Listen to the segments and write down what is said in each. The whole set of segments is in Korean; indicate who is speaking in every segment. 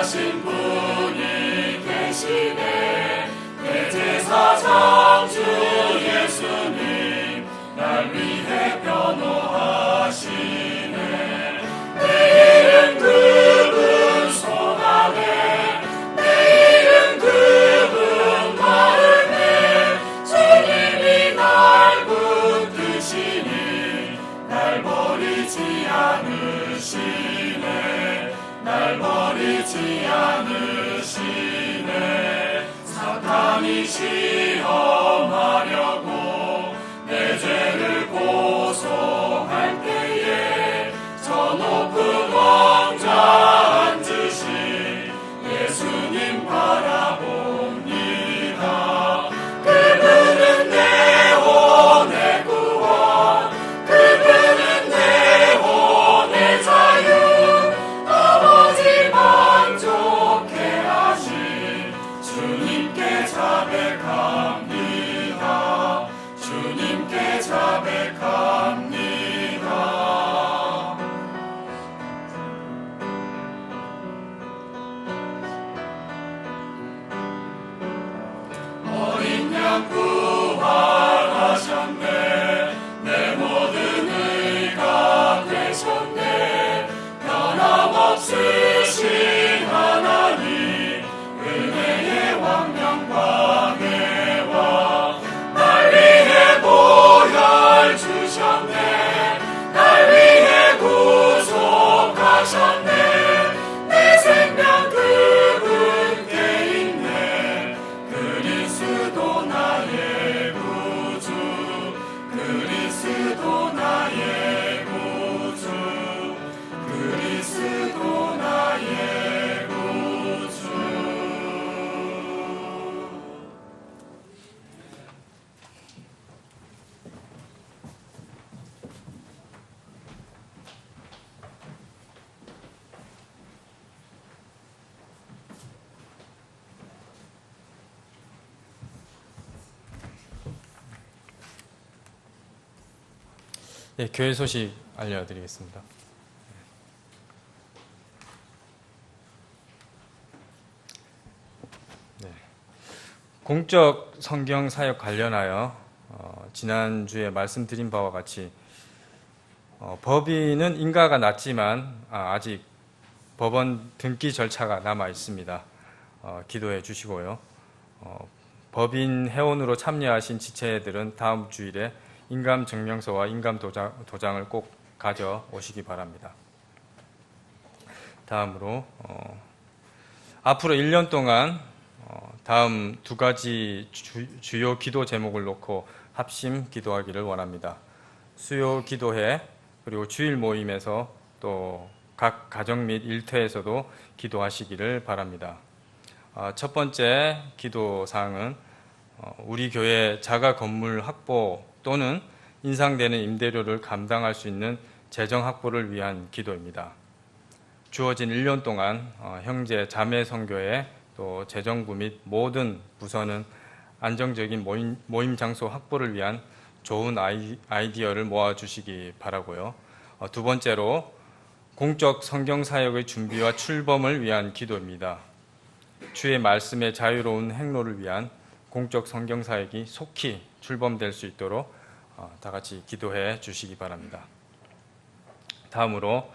Speaker 1: 하신 분이 계시네. 대제사장 주 예수님 날 위해 변호하시네. 내일은 그분 손 안에, 내일은 그분 마음에 주님이 날 붙드시니 날 버리지 않으시네. 날 버리지 않으시네. 사탄이 시험하려고 내 죄를 고소할 때에 저 높은 왕좌 앉으신 예수님 바라봅니다. 그분은 내 혼의 구원, 그분은 내 혼의 자유, 아버지 만족해 하신 주님께 자백합니다. 주님께 자백합니다. 어린 양 부활하셨네. 내 모든 의가 되셨네. 변함없으신 하나님 은혜의 왕명광의 왕 날 위해 보혈 주셨네. 날 위해 구속하셨네. 내 생명 그분께 있네. 그리스도 나의 구주, 그리스도 나의 구주, 그리스도 나의 구주.
Speaker 2: 네, 교회 소식 알려드리겠습니다. 네. 공적 성경 사역 관련하여 지난주에 말씀드린 바와 같이 법인은 인가가 났지만 아직 법원 등기 절차가 남아 있습니다. 기도해 주시고요. 법인 회원으로 참여하신 지체들은 다음 주일에 인감증명서와 인감도장을 꼭 가져오시기 바랍니다. 다음으로 앞으로 1년 동안 다음 두 가지 주요 기도 제목을 놓고 합심 기도하기를 원합니다. 수요 기도회 그리고 주일 모임에서 또 각 가정 및 일터에서도 기도하시기를 바랍니다. 첫 번째 기도 사항은 우리 교회 자가 건물 확보 또는 인상되는 임대료를 감당할 수 있는 재정 확보를 위한 기도입니다. 주어진 1년 동안 형제 자매 선교회 또 재정부 및 모든 부서는 안정적인 모임 장소 확보를 위한 좋은 아이디어를 모아주시기 바라고요. 두 번째로 공적 성경 사역의 준비와 출범을 위한 기도입니다. 주의 말씀의 자유로운 행로를 위한 공적 성경 사역이 속히 출범될 수 있도록 다 같이 기도해 주시기 바랍니다. 다음으로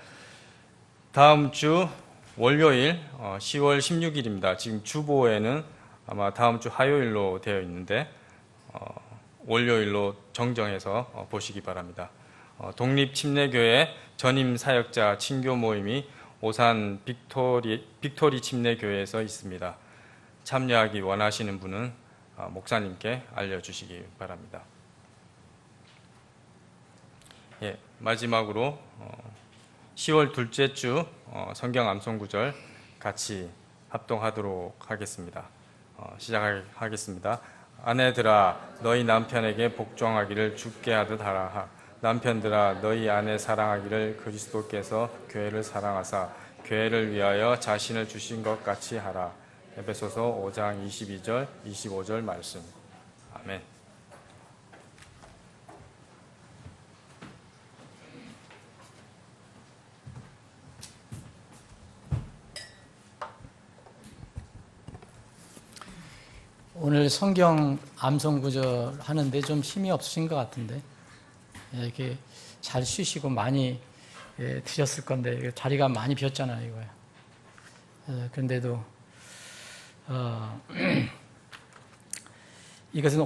Speaker 2: 다음 주 월요일 10월 16일입니다. 지금 주보에는 아마 다음 주 화요일로 되어 있는데 월요일로 정정해서 보시기 바랍니다. 독립침례교회 전임 사역자 친교 모임이 오산 빅토리 침례교회에서 있습니다. 참여하기 원하시는 분은 목사님께 알려주시기 바랍니다. 예, 마지막으로 10월 둘째 주 성경 암송 구절 같이 합동하도록 하겠습니다. 시작하겠습니다. 아내들아 너희 남편에게 복종하기를 주께 하듯 하라. 남편들아 너희 아내 사랑하기를 그리스도께서 교회를 사랑하사 교회를 위하여 자신을 주신 것 같이 하라. 에베소서 5장 22절 25절 말씀. 아멘.
Speaker 3: 오늘 성경 암송 구절 하는데 좀 힘이 없으신 것 같은데, 이렇게 잘 쉬시고 많이 드셨을 건데 자리가 많이 비었잖아요, 이거요. 그런데도 이것은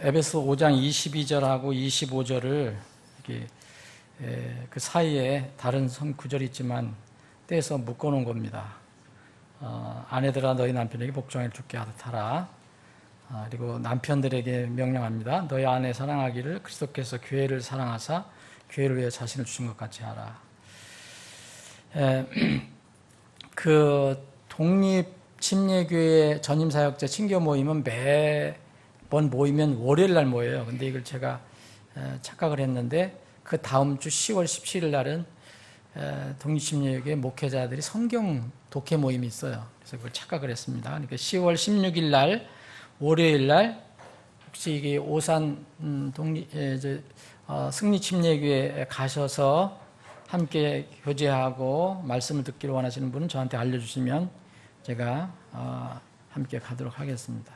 Speaker 3: 에베소 5장 22절하고 25절을 이렇게 그 사이에 다른 구절이 있지만 떼서 묶어놓은 겁니다. 아내들아 너희 남편에게 복종하여 죽게 하라. 그리고 남편들에게 명령합니다. 너희 아내 사랑하기를 그리스도께서 교회를 사랑하사 교회를 위해 자신을 주신 것 같이 하라. 그 독립침례교회 전임사역자 친교 모임은 매번 모이면 월요일 날 모여요. 근데 이걸 제가 착각을 했는데 그 다음 주 10월 17일 날은 독립침례교회 목회자들이 성경 독해 모임이 있어요. 그래서 그걸 착각을 했습니다. 그러니까 10월 16일 날 월요일 날 혹시 이게 오산 승리침례교회에 가셔서 함께 교제하고 말씀을 듣기를 원하시는 분은 저한테 알려주시면 제가 함께 가도록 하겠습니다.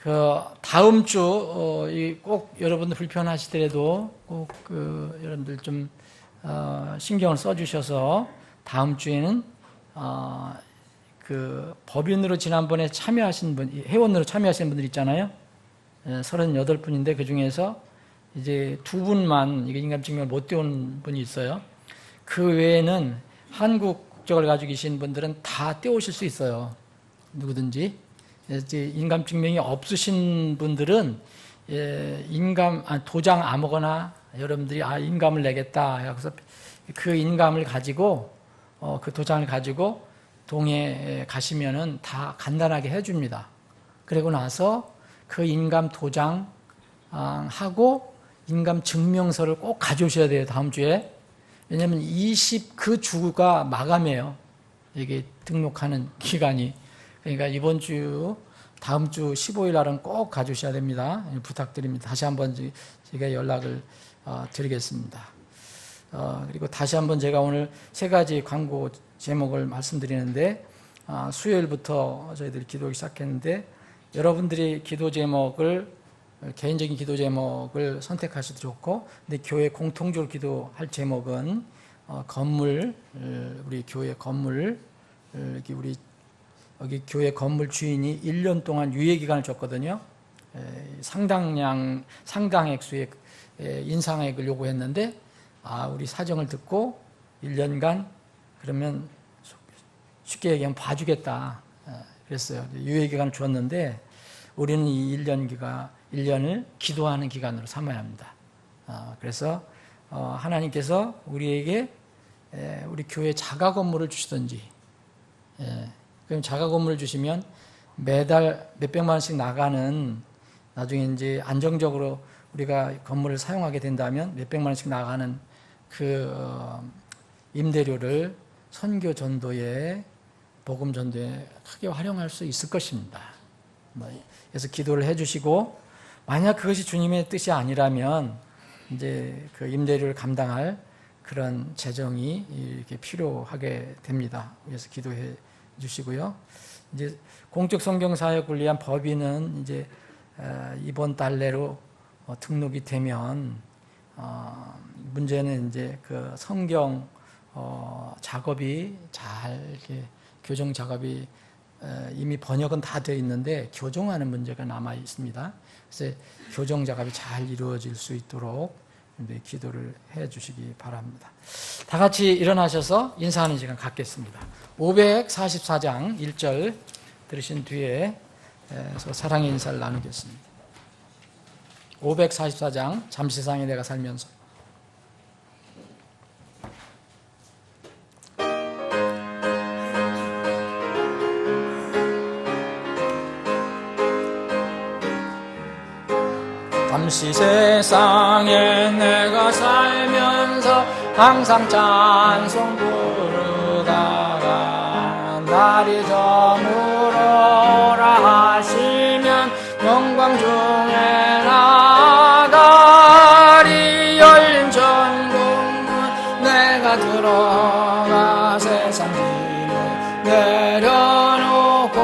Speaker 3: 그 다음 주 꼭 여러분들 불편하시더라도 꼭 여러분들 좀 신경을 써주셔서 다음 주에는 그 법인으로 지난번에 참여하신 분, 회원으로 참여하신 분들 있잖아요. 38분인데 그 중에서 이제 2분만 이게 인감증명을 못 떼온 분이 있어요. 그 외에는 한국 국적을 가지고 계신 분들은 다 떼오실 수 있어요. 누구든지. 인감증명이 없으신 분들은 도장 아무거나 여러분들이 인감을 내겠다 해서 그 인감을 가지고 그 도장을 가지고 동에 가시면은 다 간단하게 해줍니다. 그리고 나서 그 인감 도장 하고 인감 증명서를 꼭 가져오셔야 돼요. 다음 주에. 왜냐하면 그 주가 마감이에요. 이게 등록하는 기간이. 그러니까 이번 주 다음 주 15일 날은 꼭 가져오셔야 됩니다. 부탁드립니다. 다시 한번 제가 연락을 드리겠습니다. 그리고 다시 한번 제가 오늘 3가지 광고 제목을 말씀드리는데 수요일부터 저희들이 기도하기 시작했는데 여러분들이 기도 제목을 개인적인 기도 제목을 선택하셔도 좋고 근데 교회 공통적으로 기도할 제목은 건물 우리 교회 건물 우리 여기 교회 건물 주인이 1년 동안 유예 기간을 줬거든요. 상당 액수의 인상액을 요구했는데 우리 사정을 듣고 1년간 그러면 쉽게 얘기하면 봐주겠다 그랬어요. 유예 기간을 줬는데 우리는 이 1년을 기도하는 기간으로 삼아야 합니다. 그래서 하나님께서 우리에게 우리 교회 자가 건물을 주시든지 그럼 자가 건물을 주시면 매달 몇백만 원씩 나가는 나중에 이제 안정적으로 우리가 건물을 사용하게 된다면 몇백만 원씩 나가는 그 임대료를 선교 전도에 복음 전도에 크게 활용할 수 있을 것입니다. 그래서 기도를 해주시고 만약 그것이 주님의 뜻이 아니라면 이제 그 임대료를 감당할 그런 재정이 이렇게 필요하게 됩니다. 그래서 기도해 주시고요. 이제 공적 성경 사역을 위한 법인은 이제 이번 달 내로 등록이 되면 문제는 이제 그 성경 작업이 잘 이렇게 교정 작업이 이미 번역은 다 되어 있는데 교정하는 문제가 남아 있습니다. 그래서 교정 작업이 잘 이루어질 수 있도록 기도를 해 주시기 바랍니다. 다 같이 일어나셔서 인사하는 시간 갖겠습니다. 544장 1절 들으신 뒤에 사랑의 인사를 나누겠습니다. 544장 잠시상에 내가 살면서 잠시 세상에 내가 살면서 항상 찬송 부르다가 날이 저물어라 하시면 영광 중에 나가리 열린 천국문 내가 들어가 세상 짐을 내려놓고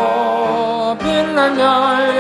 Speaker 3: 빛난 별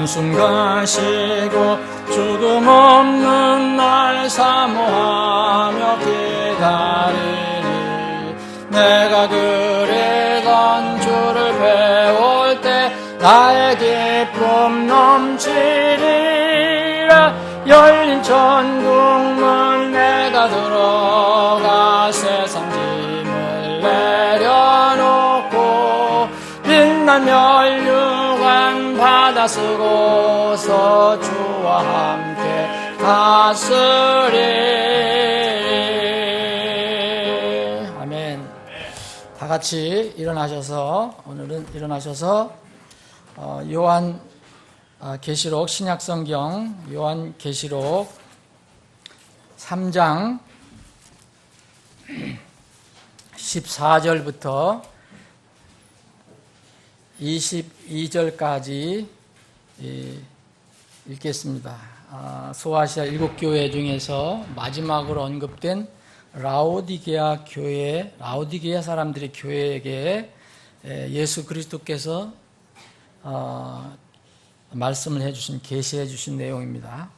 Speaker 3: 숨 가시고 죽음 없는 날 사모하며 기다리니 내가 그리던 주를 배울 때 나의 기쁨 넘치리라. 열린 천국문 내가 들어가 세상 짐을 내려놓고 빛난 멸류관 받아 쓰고서 주와 함께 갔으리. 아멘. 다 같이 일어나셔서 오늘은 일어나셔서 요한 계시록 신약성경 요한 계시록 3장 14절부터 22절까지 읽겠습니다. 소아시아 7교회 중에서 마지막으로 언급된 라오디게아 교회, 라오디게아 사람들의 교회에게 예수 그리스도께서 말씀을 해주신, 계시해 주신 내용입니다.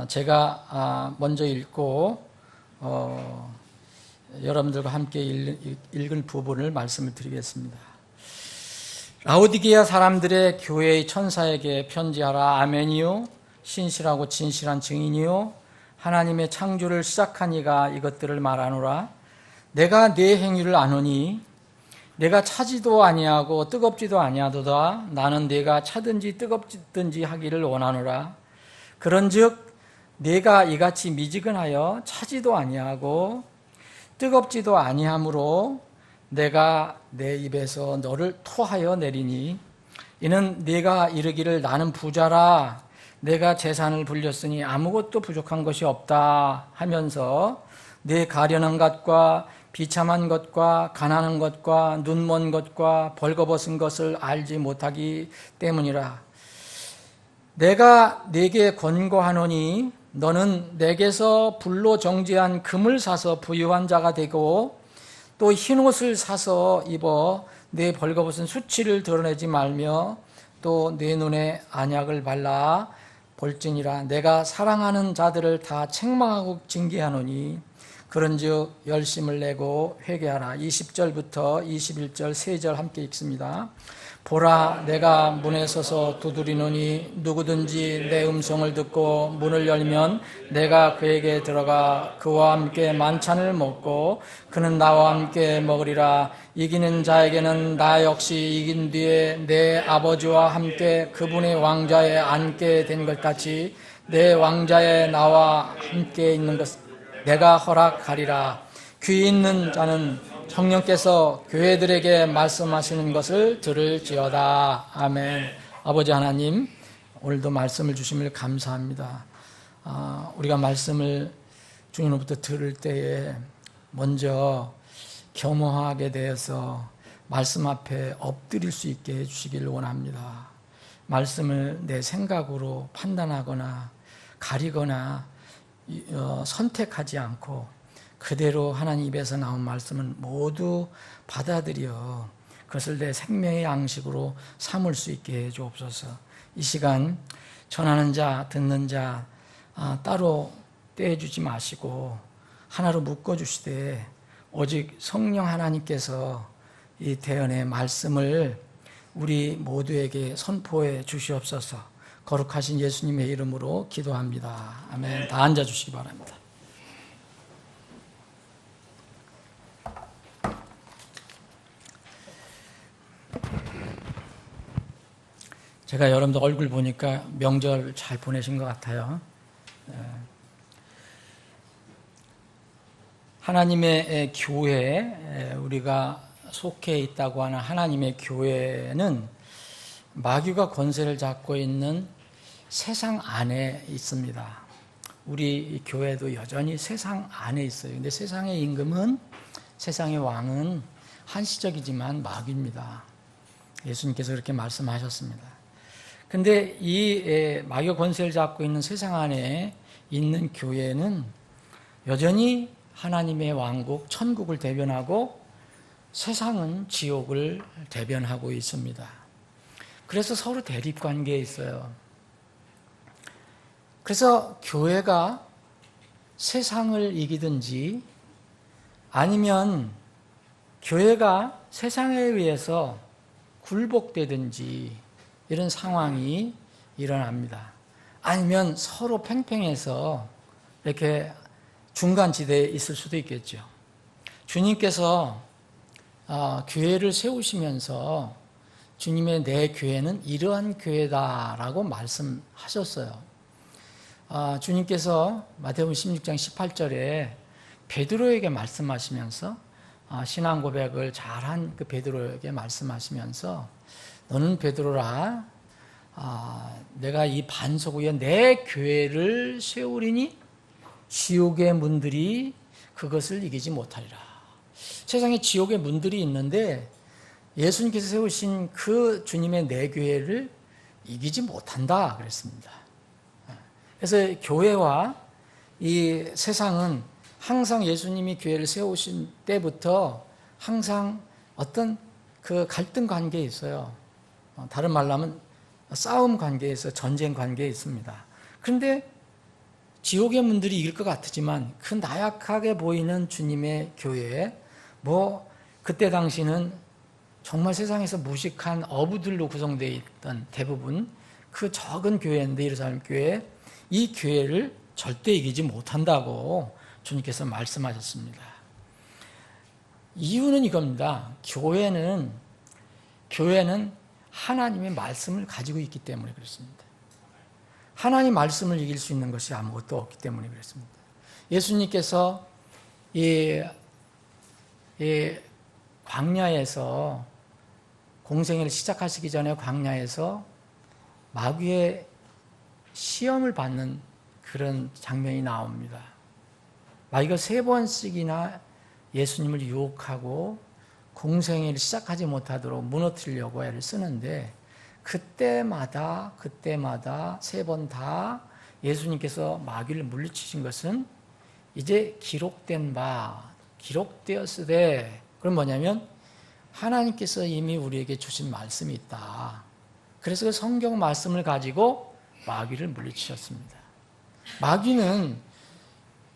Speaker 3: 제가 먼저 읽고 여러분들과 함께 읽은 부분을 말씀을 드리겠습니다. 라오디게아 사람들의 교회의 천사에게 편지하라. 아멘이요 신실하고 진실한 증인이요 하나님의 창조를 시작한 이가 이것들을 말하노라. 내가 네 행위를 아노니 내가 차지도 아니하고 뜨겁지도 아니하도다. 나는 네가 차든지 뜨겁든지 하기를 원하노라. 그런즉 네가 이같이 미지근하여 차지도 아니하고 뜨겁지도 아니하므로 내가 내 입에서 너를 토하여 내리니 이는 네가 이르기를 나는 부자라 내가 재산을 불렸으니 아무것도 부족한 것이 없다 하면서 내 가련한 것과 비참한 것과 가난한 것과 눈먼 것과 벌거벗은 것을 알지 못하기 때문이라. 내가 네게 권고하노니 너는 내게서 불로 정제한 금을 사서 부유한 자가 되고 또 흰옷을 사서 입어 내 벌거벗은 수치를 드러내지 말며 또 내 눈에 안약을 발라 볼지니라. 내가 사랑하는 자들을 다 책망하고 징계하노니 그런즉 열심을 내고 회개하라. 20절부터 21절 3절 함께 읽습니다. 보라 내가 문에 서서 두드리노니 누구든지 내 음성을 듣고 문을 열면 내가 그에게 들어가 그와 함께 만찬을 먹고 그는 나와 함께 먹으리라. 이기는 자에게는 나 역시 이긴 뒤에 내 아버지와 함께 그분의 왕좌에 앉게 된 것 같이 내 왕좌에 나와 함께 있는 것 내가 허락하리라. 귀 있는 자는 성령께서 교회들에게 말씀하시는 것을 들을지어다. 아멘. 아버지 하나님, 오늘도 말씀을 주심을 감사합니다. 우리가 말씀을 주님으로부터 들을 때에 먼저 겸허하게 되어서 말씀 앞에 엎드릴 수 있게 해주시기를 원합니다. 말씀을 내 생각으로 판단하거나 가리거나 선택하지 않고 그대로 하나님 입에서 나온 말씀은 모두 받아들여 그것을 내 생명의 양식으로 삼을 수 있게 해 주옵소서. 이 시간 전하는 자 듣는 자 따로 떼어주지 마시고 하나로 묶어주시되 오직 성령 하나님께서 이 대언의 말씀을 우리 모두에게 선포해 주시옵소서. 거룩하신 예수님의 이름으로 기도합니다. 아멘. 다 앉아주시기 바랍니다. 제가 여러분들 얼굴 보니까 명절 잘 보내신 것 같아요. 하나님의 교회, 우리가 속해 있다고 하는 하나님의 교회는 마귀가 권세를 잡고 있는 세상 안에 있습니다. 우리 교회도 여전히 세상 안에 있어요. 근데 세상의 임금은, 세상의 왕은 한시적이지만 마귀입니다. 예수님께서 그렇게 말씀하셨습니다. 근데 이 마귀가 권세를 잡고 있는 세상 안에 있는 교회는 여전히 하나님의 왕국, 천국을 대변하고 세상은 지옥을 대변하고 있습니다. 그래서 서로 대립 관계에 있어요. 그래서 교회가 세상을 이기든지 아니면 교회가 세상에 의해서 굴복되든지 이런 상황이 일어납니다. 아니면 서로 팽팽해서 이렇게 중간지대에 있을 수도 있겠죠. 주님께서 교회를 세우시면서 주님의 내 교회는 이러한 교회다라고 말씀하셨어요. 주님께서 마태복음 16장 18절에 베드로에게 말씀하시면서 신앙 고백을 잘한 그 베드로에게 말씀하시면서 너는 베드로라 내가 이 반석 위에 내 교회를 세우리니 지옥의 문들이 그것을 이기지 못하리라. 세상에 지옥의 문들이 있는데 예수님께서 세우신 그 주님의 내 교회를 이기지 못한다 그랬습니다. 그래서 교회와 이 세상은 항상 예수님이 교회를 세우신 때부터 항상 어떤 그 갈등 관계에 있어요. 다른 말로 하면 싸움 관계에서 전쟁 관계에 있습니다. 그런데 지옥의 문들이 이길 것 같지만 그 나약하게 보이는 주님의 교회에 그때 당시는 정말 세상에서 무식한 어부들로 구성되어 있던 대부분 그 적은 교회인데 예루살렘 교회 이 교회를 절대 이기지 못한다고 주님께서 말씀하셨습니다. 이유는 이겁니다. 교회는 하나님의 말씀을 가지고 있기 때문에 그렇습니다. 하나님 말씀을 이길 수 있는 것이 아무것도 없기 때문에 그렇습니다. 예수님께서 이 광야에서 공생애를 시작하시기 전에 광야에서 마귀의 시험을 받는 그런 장면이 나옵니다. 마귀가 3번씩이나 예수님을 유혹하고 공생애를 시작하지 못하도록 무너뜨리려고 애를 쓰는데 그때마다 3번 다 예수님께서 마귀를 물리치신 것은 이제 기록되었으되 그건 뭐냐면 하나님께서 이미 우리에게 주신 말씀이 있다. 그래서 그 성경 말씀을 가지고 마귀를 물리치셨습니다. 마귀는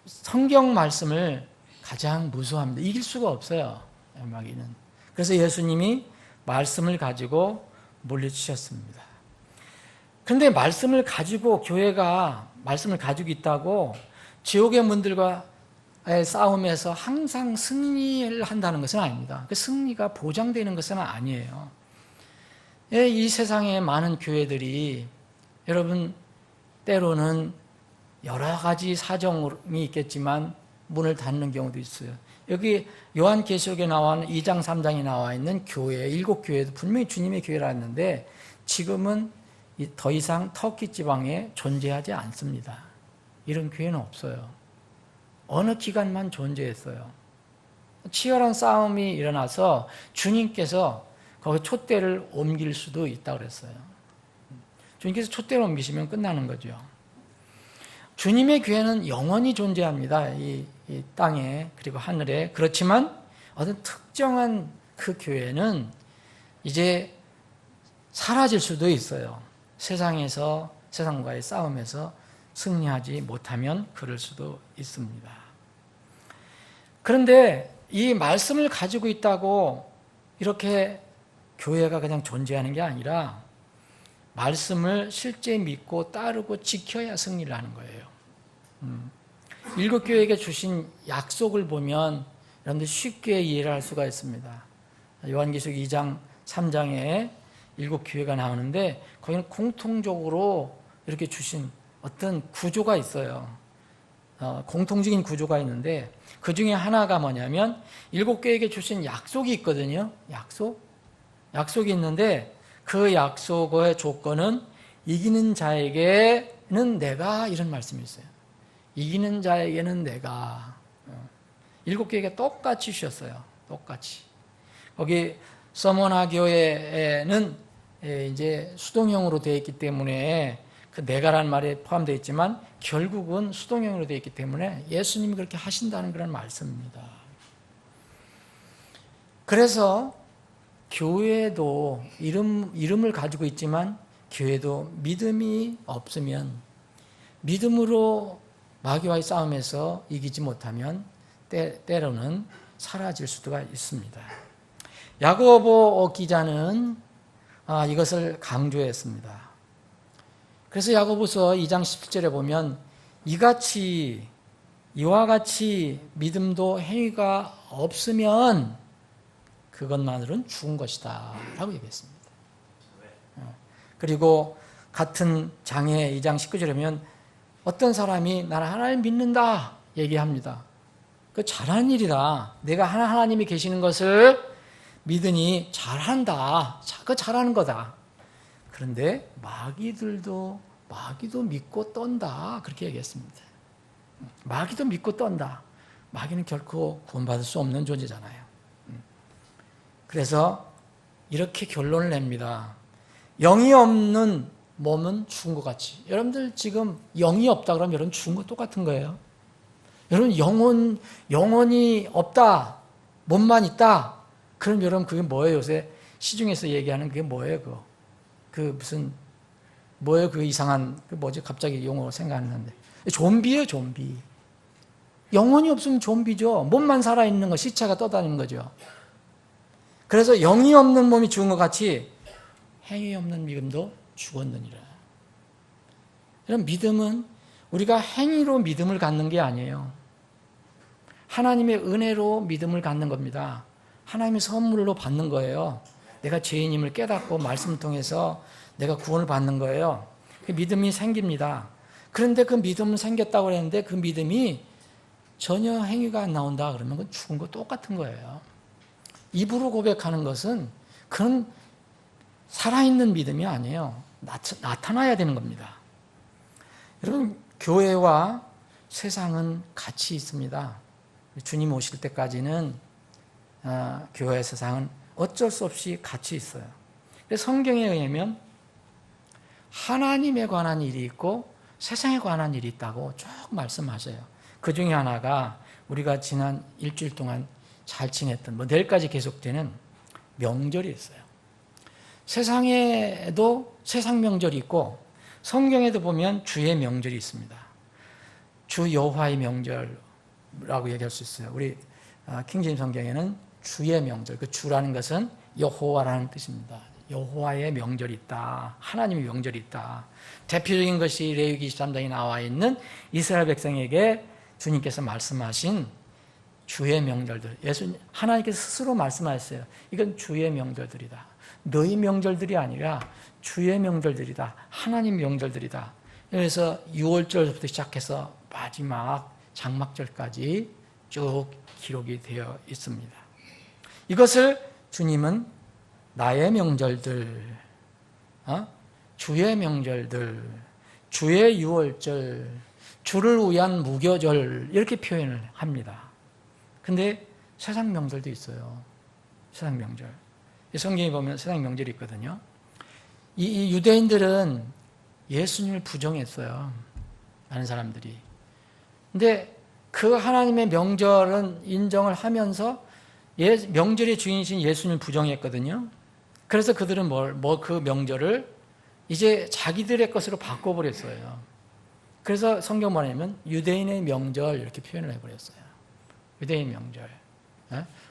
Speaker 3: 성경 말씀을 가장 무서워합니다. 이길 수가 없어요. 마귀는. 그래서 예수님이 말씀을 가지고 물리치셨습니다. 그런데 말씀을 가지고 교회가 말씀을 가지고 있다고 지옥의 문들과의 싸움에서 항상 승리를 한다는 것은 아닙니다. 그 승리가 보장되는 것은 아니에요. 이 세상에 많은 교회들이 여러분 때로는 여러 가지 사정이 있겠지만 문을 닫는 경우도 있어요. 여기 요한계시록에 나와 있는 2장 3장에 나와 있는 교회 7교회도 분명히 주님의 교회라 했는데 지금은 더 이상 터키 지방에 존재하지 않습니다. 이런 교회는 없어요. 어느 기간만 존재했어요. 치열한 싸움이 일어나서 주님께서 거기 촛대를 옮길 수도 있다고 그랬어요. 주님께서 촛대를 옮기시면 끝나는 거죠. 주님의 교회는 영원히 존재합니다. 이 땅에 그리고 하늘에. 그렇지만 어떤 특정한 그 교회는 이제 사라질 수도 있어요. 세상과의 싸움에서 승리하지 못하면 그럴 수도 있습니다. 그런데 이 말씀을 가지고 있다고 이렇게 교회가 그냥 존재하는 게 아니라 말씀을 실제 믿고 따르고 지켜야 승리를 하는 거예요. 7교회에게 주신 약속을 보면 여러분들 쉽게 이해를 할 수가 있습니다. 요한계시록 2장 3장에 7교회가 나오는데 거기는 공통적으로 이렇게 주신 어떤 구조가 있어요. 공통적인 구조가 있는데 그 중에 하나가 뭐냐면 7교회에게 주신 약속이 있거든요. 약속이 있는데 그 약속의 조건은 이기는 자에게는 내가 이런 말씀이 있어요. 이기는 자에게는 내가 7교회가 똑같이 주셨어요. 똑같이. 거기 서머나 교회에는 이제 수동형으로 되어 있기 때문에 그 내가라는 말에 포함되어 있지만 결국은 수동형으로 되어 있기 때문에 예수님이 그렇게 하신다는 그런 말씀입니다. 그래서 교회도 이름을 가지고 있지만 교회도 믿음이 없으면, 믿음으로 마귀와의 싸움에서 이기지 못하면 때로는 사라질 수가 있습니다. 야고보 기자는 이것을 강조했습니다. 그래서 야고보서 2장 17절에 보면 이와 같이 믿음도 행위가 없으면 그것만으로는 죽은 것이다 라고 얘기했습니다. 그리고 같은 장해 2장 19절에 보면 어떤 사람이 나는 하나님 믿는다 얘기합니다. 그 잘하는 일이다. 내가 하나님이 계시는 것을 믿으니 잘한다. 그 잘하는 거다. 그런데 마귀도 믿고 떤다. 그렇게 얘기했습니다. 마귀도 믿고 떤다. 마귀는 결코 구원받을 수 없는 존재잖아요. 그래서 이렇게 결론을 냅니다. 영이 없는 몸은 죽은 것 같이. 여러분들 지금 영이 없다 그러면 여러분 죽은 거 똑같은 거예요. 여러분 영혼이 없다. 몸만 있다. 그럼 여러분 그게 뭐예요? 요새 시중에서 얘기하는 그게 뭐예요? 뭐예요? 그 이상한 갑자기 용어 생각나는데. 좀비예요, 좀비. 영혼이 없으면 좀비죠. 몸만 살아있는 거, 시체가 떠다니는 거죠. 그래서 영이 없는 몸이 죽은 것 같이 행위 없는 믿음도 죽었느니라. 여러분, 믿음은 우리가 행위로 믿음을 갖는 게 아니에요. 하나님의 은혜로 믿음을 갖는 겁니다. 하나님의 선물로 받는 거예요. 내가 죄인임을 깨닫고 말씀을 통해서 내가 구원을 받는 거예요. 그 믿음이 생깁니다. 그런데 그 믿음은 생겼다고 그랬는데 그 믿음이 전혀 행위가 안 나온다 그러면 그건 죽은 거 똑같은 거예요. 입으로 고백하는 것은 그런 살아있는 믿음이 아니에요. 나타나야 되는 겁니다. 여러분, 교회와 세상은 같이 있습니다. 주님 오실 때까지는 교회와 세상은 어쩔 수 없이 같이 있어요. 그래서 성경에 의하면 하나님에 관한 일이 있고 세상에 관한 일이 있다고 쭉 말씀하셔요. 그 중에 하나가 우리가 지난 일주일 동안 잘 지냈던 내일까지 계속되는 명절이 있어요. 세상에도 세상 명절이 있고 성경에도 보면 주의 명절이 있습니다. 주 여호와의 명절이라고 얘기할 수 있어요. 우리 킹제임스 성경에는 주의 명절, 그 주라는 것은 여호와라는 뜻입니다. 여호와의 명절이 있다. 하나님의 명절이 있다. 대표적인 것이 레위기 23장에 나와 있는 이스라엘 백성에게 주님께서 말씀하신 주의 명절들. 하나님께서 스스로 말씀하셨어요. 이건 주의 명절들이다. 너희 명절들이 아니라 주의 명절들이다. 하나님 명절들이다. 그래서 6월절부터 시작해서 마지막 장막절까지 쭉 기록이 되어 있습니다. 이것을 주님은 나의 명절들, 주의 명절들, 주의 6월절, 주를 위한 무교절 이렇게 표현을 합니다. 근데 세상 명절도 있어요. 세상 명절. 성경에 보면 세상 명절이 있거든요. 이 유대인들은 예수님을 부정했어요. 많은 사람들이. 근데 그 하나님의 명절은 인정을 하면서 명절의 주인이신 예수님을 부정했거든요. 그래서 그들은 그 명절을 이제 자기들의 것으로 바꿔버렸어요. 그래서 성경 말하면 유대인의 명절 이렇게 표현을 해버렸어요. 유대인 명절.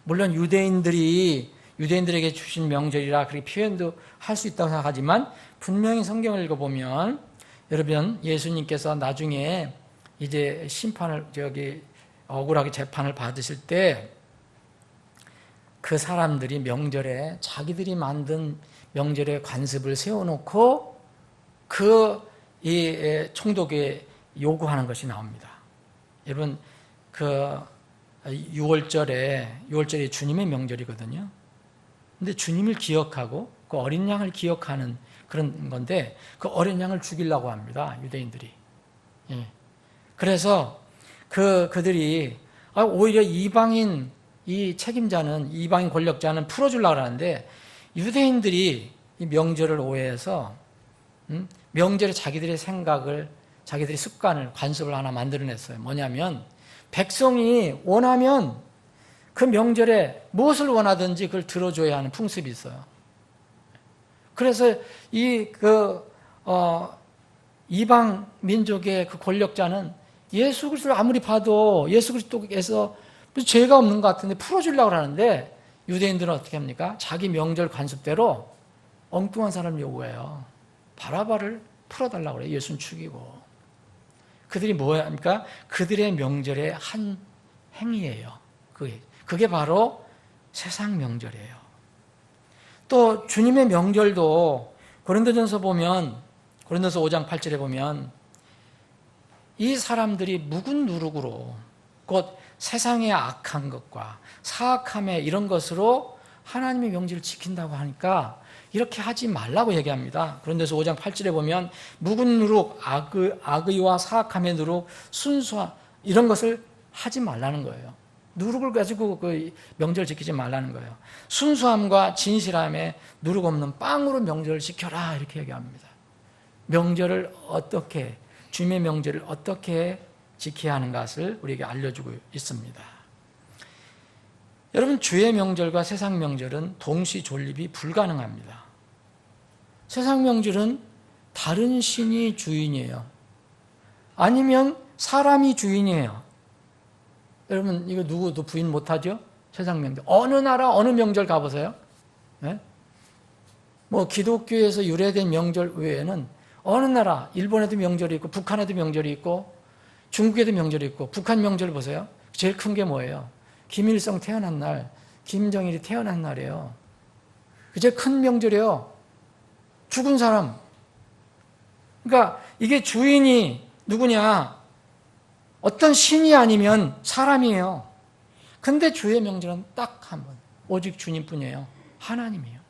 Speaker 3: 물론 유대인들에게 주신 명절이라 그렇게 표현도 할 수 있다고 생각하지만 분명히 성경을 읽어보면 여러분 예수님께서 나중에 이제 억울하게 재판을 받으실 때 그 사람들이 명절에 자기들이 만든 명절에 관습을 세워놓고 이 총독에 요구하는 것이 나옵니다. 여러분 6월절이 주님의 명절이거든요. 근데 주님을 기억하고 그 어린 양을 기억하는 그런 건데 그 어린 양을 죽이려고 합니다. 유대인들이. 그래서 그들이 오히려 이 책임자는 이방인 권력자는 풀어주려고 하는데 유대인들이 이 명절을 오해해서 명절에 자기들의 생각을 자기들의 습관을 관습을 하나 만들어냈어요. 뭐냐면 백성이 원하면 그 명절에 무엇을 원하든지 그걸 들어줘야 하는 풍습이 있어요. 그래서 이방 민족의 그 권력자는 예수 그리스도를 아무리 봐도 예수 그리스도께서 죄가 없는 것 같은데 풀어주려고 하는데 유대인들은 어떻게 합니까? 자기 명절 관습대로 엉뚱한 사람을 요구해요. 바라바를 풀어달라고 그래요. 예수는 죽이고. 그들이 뭐야 합니까? 그들의 명절의 한 행위예요. 그게 바로 세상 명절이에요. 또 주님의 명절도 고린도전서 5장 8절에 보면 이 사람들이 묵은 누룩으로 곧 세상의 악한 것과 사악함의 이런 것으로 하나님의 명절을 지킨다고 하니까 이렇게 하지 말라고 얘기합니다. 고린도서 5장 8절에 보면 묵은 누룩, 악의와 사악함의 누룩, 순수함 이런 것을 하지 말라는 거예요. 누룩을 가지고 그 명절 지키지 말라는 거예요. 순수함과 진실함에 누룩 없는 빵으로 명절을 지켜라 이렇게 얘기합니다. 명절을 어떻게, 주님의 명절을 어떻게 지켜야 하는 것을 우리에게 알려주고 있습니다. 여러분, 주의 명절과 세상 명절은 동시 존립이 불가능합니다. 세상 명절은 다른 신이 주인이에요. 아니면 사람이 주인이에요. 여러분, 이거 누구도 부인 못하죠? 세상 명절. 어느 나라, 어느 명절 가보세요. 네? 뭐 기독교에서 유래된 명절 외에는 어느 나라, 일본에도 명절이 있고 북한에도 명절이 있고 중국에도 명절이 있고 북한 명절 보세요. 제일 큰 게 뭐예요? 김일성 태어난 날, 김정일이 태어난 날이에요. 제일 큰 명절이에요. 죽은 사람. 그러니까 이게 주인이 누구냐? 어떤 신이 아니면 사람이에요. 근데 주의 명절은 딱 한 번. 오직 주님뿐이에요. 하나님이에요.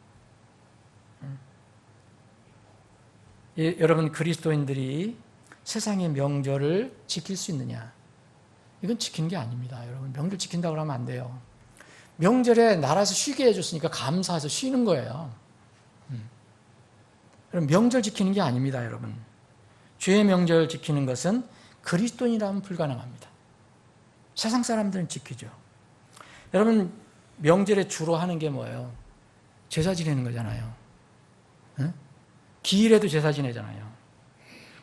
Speaker 3: 여러분, 그리스도인들이 세상의 명절을 지킬 수 있느냐? 이건 지키는 게 아닙니다. 여러분, 명절 지킨다고 하면 안 돼요. 명절에 나라에서 쉬게 해줬으니까 감사해서 쉬는 거예요. 그럼 명절 지키는 게 아닙니다, 여러분. 주의 명절 지키는 것은 그리스도인이라면 불가능합니다. 세상 사람들은 지키죠. 여러분, 명절에 주로 하는 게 뭐예요? 제사 지내는 거잖아요. 응? 기일에도 제사 지내잖아요.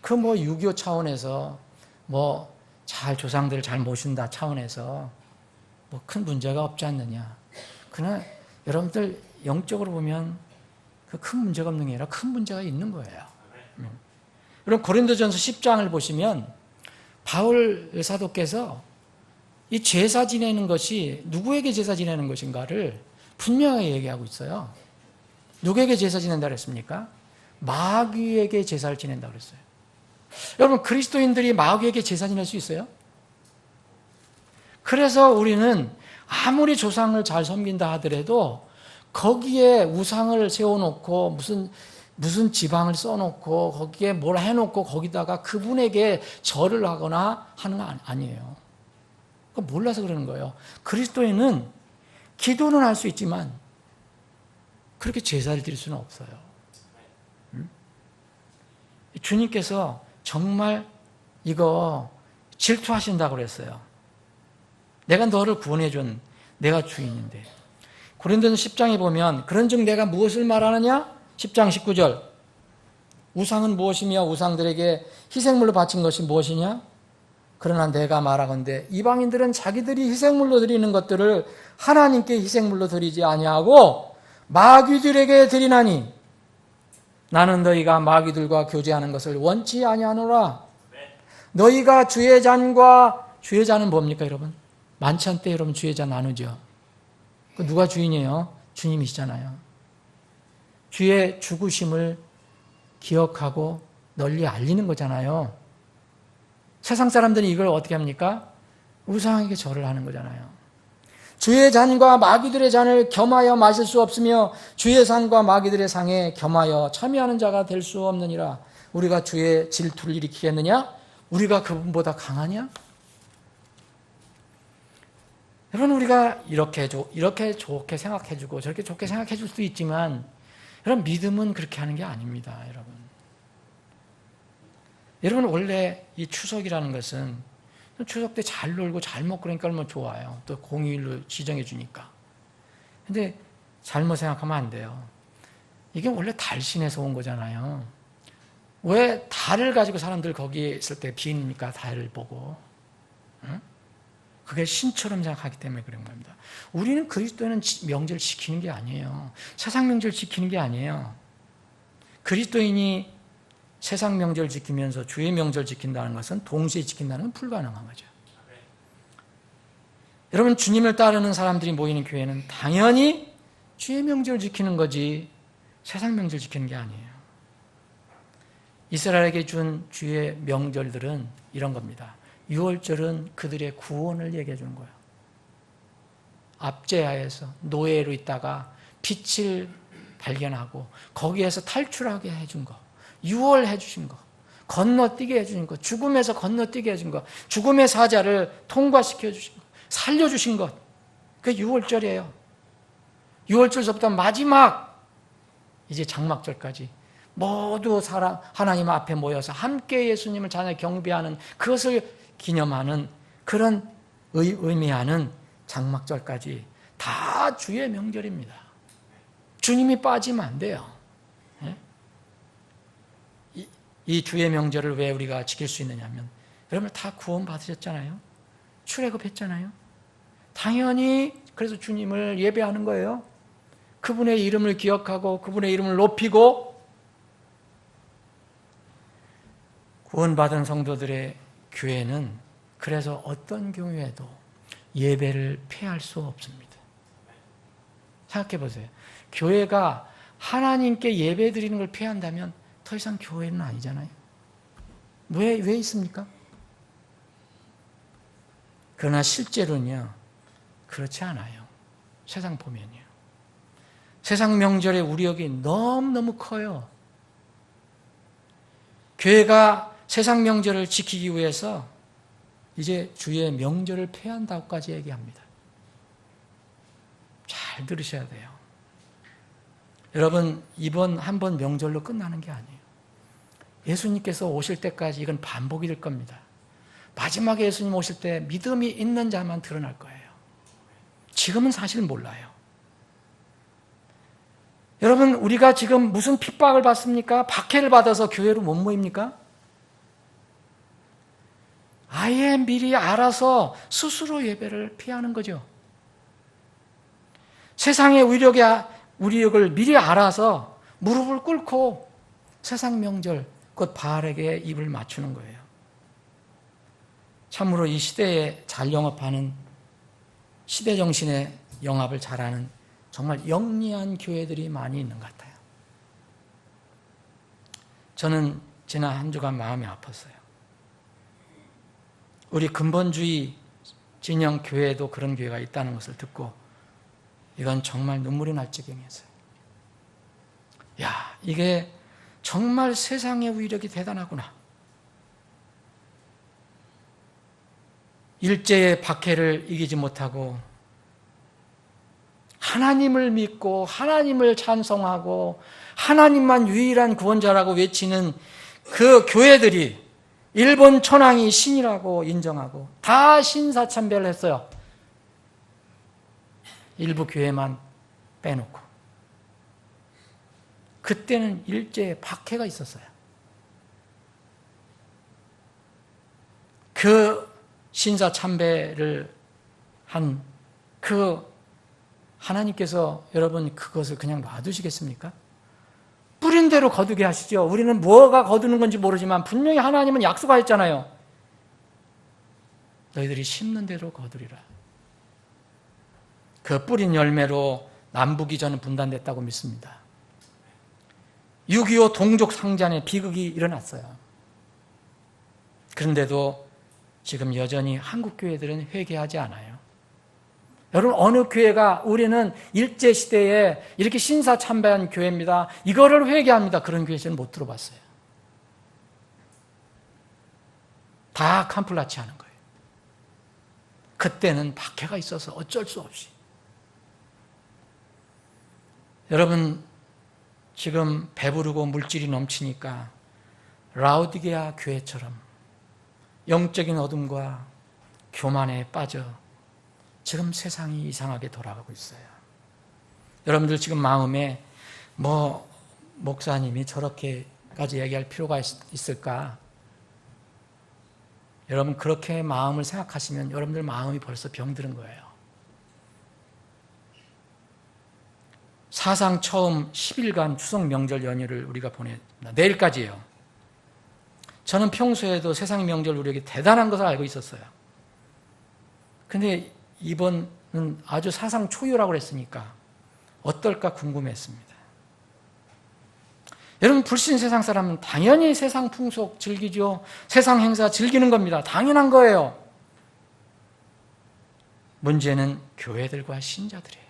Speaker 3: 그 뭐 6.25 차원에서 뭐 잘 조상들을 잘 모신다 차원에서 뭐 큰 문제가 없지 않느냐. 그러나 여러분들 영적으로 보면 그 큰 문제가 없는 게 아니라 큰 문제가 있는 거예요. 여러분, 고린도전서 10장을 보시면 바울 사도께서 이 제사 지내는 것이 누구에게 제사 지내는 것인가를 분명하게 얘기하고 있어요. 누구에게 제사 지낸다 그랬습니까? 마귀에게 제사를 지낸다 그랬어요. 여러분, 그리스도인들이 마귀에게 제사 지낼 수 있어요? 그래서 우리는 아무리 조상을 잘 섬긴다 하더라도 거기에 우상을 세워놓고 무슨 지방을 써놓고 거기에 뭘 해놓고 거기다가 그분에게 절을 하거나 하는 거 아니에요. 그거 몰라서 그러는 거예요. 그리스도인은 기도는 할 수 있지만 그렇게 제사를 드릴 수는 없어요. 주님께서 정말 이거 질투하신다고 그랬어요. 내가 너를 구원해준 내가 주인인데. 고린도전서 10장에 보면 그런즉 내가 무엇을 말하느냐? 10장 19절. 우상은 무엇이며 우상들에게 희생물로 바친 것이 무엇이냐? 그러나 내가 말하건대 이방인들은 자기들이 희생물로 드리는 것들을 하나님께 희생물로 드리지 아니하고 마귀들에게 드리나니 나는 너희가 마귀들과 교제하는 것을 원치 아니하노라. 너희가 주의 잔과 주의 잔은 뭡니까 여러분? 만찬 때 여러분 주의 잔 나누죠. 누가 주인이에요? 주님이시잖아요. 주의 죽으심을 기억하고 널리 알리는 거잖아요. 세상 사람들은 이걸 어떻게 합니까? 우상에게 절을 하는 거잖아요. 주의 잔과 마귀들의 잔을 겸하여 마실 수 없으며 주의 상과 마귀들의 상에 겸하여 참여하는 자가 될 수 없느니라. 우리가 주의 질투를 일으키겠느냐? 우리가 그분보다 강하냐? 여러분, 우리가 이렇게 좋게 생각해주고 저렇게 좋게 생각해줄 수도 있지만 여러분, 믿음은 그렇게 하는 게 아닙니다. 여러분, 원래 이 추석이라는 것은 추석 때 잘 놀고 잘 먹고 그러니까 얼마나 좋아요. 또 공휴일로 지정해 주니까. 근데 잘못 생각하면 안 돼요. 이게 원래 달신에서 온 거잖아요. 왜 달을 가지고 사람들 거기에 있을 때 비입니까? 달을 보고. 응? 그게 신처럼 생각하기 때문에 그런 겁니다. 우리는 그리스도인은 명절 지키는 게 아니에요. 세상 명절 지키는 게 아니에요. 그리스도인이 세상 명절 지키면서 주의 명절 지킨다는 것은 동시에 지킨다는 건 불가능한 거죠. 여러분, 주님을 따르는 사람들이 모이는 교회는 당연히 주의 명절 지키는 거지 세상 명절 지키는 게 아니에요. 이스라엘에게 준 주의 명절들은 이런 겁니다. 6월절은 그들의 구원을 얘기해 주는 거예요. 압제하에서 노예로 있다가 빛을 발견하고 거기에서 탈출하게 해준 거, 6월 해주신 거, 건너뛰게 해주신 거, 죽음에서 건너뛰게 해준 거, 죽음의 사자를 통과시켜 주신 거, 살려주신 것, 그게 6월절이에요. 6월절서부터 마지막 이제 장막절까지 모두 하나님 앞에 모여서 함께 예수님을 찬양 경배하는 그것을 기념하는 그런 의미하는 장막절까지 다 주의 명절입니다. 주님이 빠지면 안 돼요. 이 주의 명절을 왜 우리가 지킬 수 있느냐면 여러분 다 구원 받으셨잖아요. 출애굽했잖아요. 당연히 그래서 주님을 예배하는 거예요. 그분의 이름을 기억하고 그분의 이름을 높이고 구원받은 성도들의 교회는 그래서 어떤 경우에도 예배를 피할 수 없습니다. 생각해 보세요. 교회가 하나님께 예배 드리는 걸 피한다면 더 이상 교회는 아니잖아요. 왜 있습니까? 그러나 실제로는요, 그렇지 않아요. 세상 보면요. 세상 명절의 우려이 너무너무 커요. 교회가 세상 명절을 지키기 위해서 이제 주의 명절을 폐한다고까지 얘기합니다. 잘 들으셔야 돼요. 여러분, 이번 한 번 명절로 끝나는 게 아니에요. 예수님께서 오실 때까지 이건 반복이 될 겁니다. 마지막에 예수님 오실 때 믿음이 있는 자만 드러날 거예요. 지금은 사실 몰라요. 여러분, 우리가 지금 무슨 핍박을 받습니까? 박해를 받아서 교회로 못 모입니까? 아예 미리 알아서 스스로 예배를 피하는 거죠. 세상의 위력을 미리 알아서 무릎을 꿇고 세상 명절, 곧 바알에게 입을 맞추는 거예요. 참으로 이 시대에 잘 영업하는, 시대 정신의 영합을 잘하는 정말 영리한 교회들이 많이 있는 것 같아요. 저는 지난 한 주간 마음이 아팠어요. 우리 근본주의 진영 교회에도 그런 교회가 있다는 것을 듣고 이건 정말 눈물이 날 지경이었어요. 야, 이게 정말 세상의 위력이 대단하구나. 일제의 박해를 이기지 못하고 하나님을 믿고 하나님을 찬송하고 하나님만 유일한 구원자라고 외치는 그 교회들이 일본 천황이 신이라고 인정하고 다 신사참배를 했어요. 일부 교회만 빼놓고. 그때는 일제의 박해가 있었어요. 그 신사참배를 한 그 하나님께서 여러분 그것을 그냥 놔두시겠습니까? 뿌린 대로 거두게 하시죠. 우리는 뭐가 거두는 건지 모르지만 분명히 하나님은 약속하셨잖아요. 너희들이 심는 대로 거두리라. 그 뿌린 열매로 남북이 저는 분단됐다고 믿습니다. 6.25 동족 상잔의 비극이 일어났어요. 그런데도 지금 여전히 한국 교회들은 회개하지 않아요. 여러분, 어느 교회가 우리는 일제시대에 이렇게 신사참배한 교회입니다, 이거를 회개합니다, 그런 교회 저는 못 들어봤어요. 다 캄플라치 하는 거예요. 그때는 박해가 있어서 어쩔 수 없이. 여러분, 지금 배부르고 물질이 넘치니까 라우디게아 교회처럼 영적인 어둠과 교만에 빠져 지금 세상이 이상하게 돌아가고 있어요. 여러분들 지금 마음에 목사님이 저렇게까지 얘기할 필요가 있을까? 여러분 그렇게 마음을 생각하시면 여러분들 마음이 벌써 병들은 거예요. 사상 처음 10일간 추석 명절 연휴를 우리가 보냅니다. 내일까지예요. 저는 평소에도 세상 명절 우리에게 대단한 것을 알고 있었어요. 근데 이번은 아주 사상 초유라고 그랬으니까 어떨까 궁금했습니다. 여러분 불신 세상 사람은 당연히 세상 풍속 즐기죠. 세상 행사 즐기는 겁니다. 당연한 거예요. 문제는 교회들과 신자들이에요.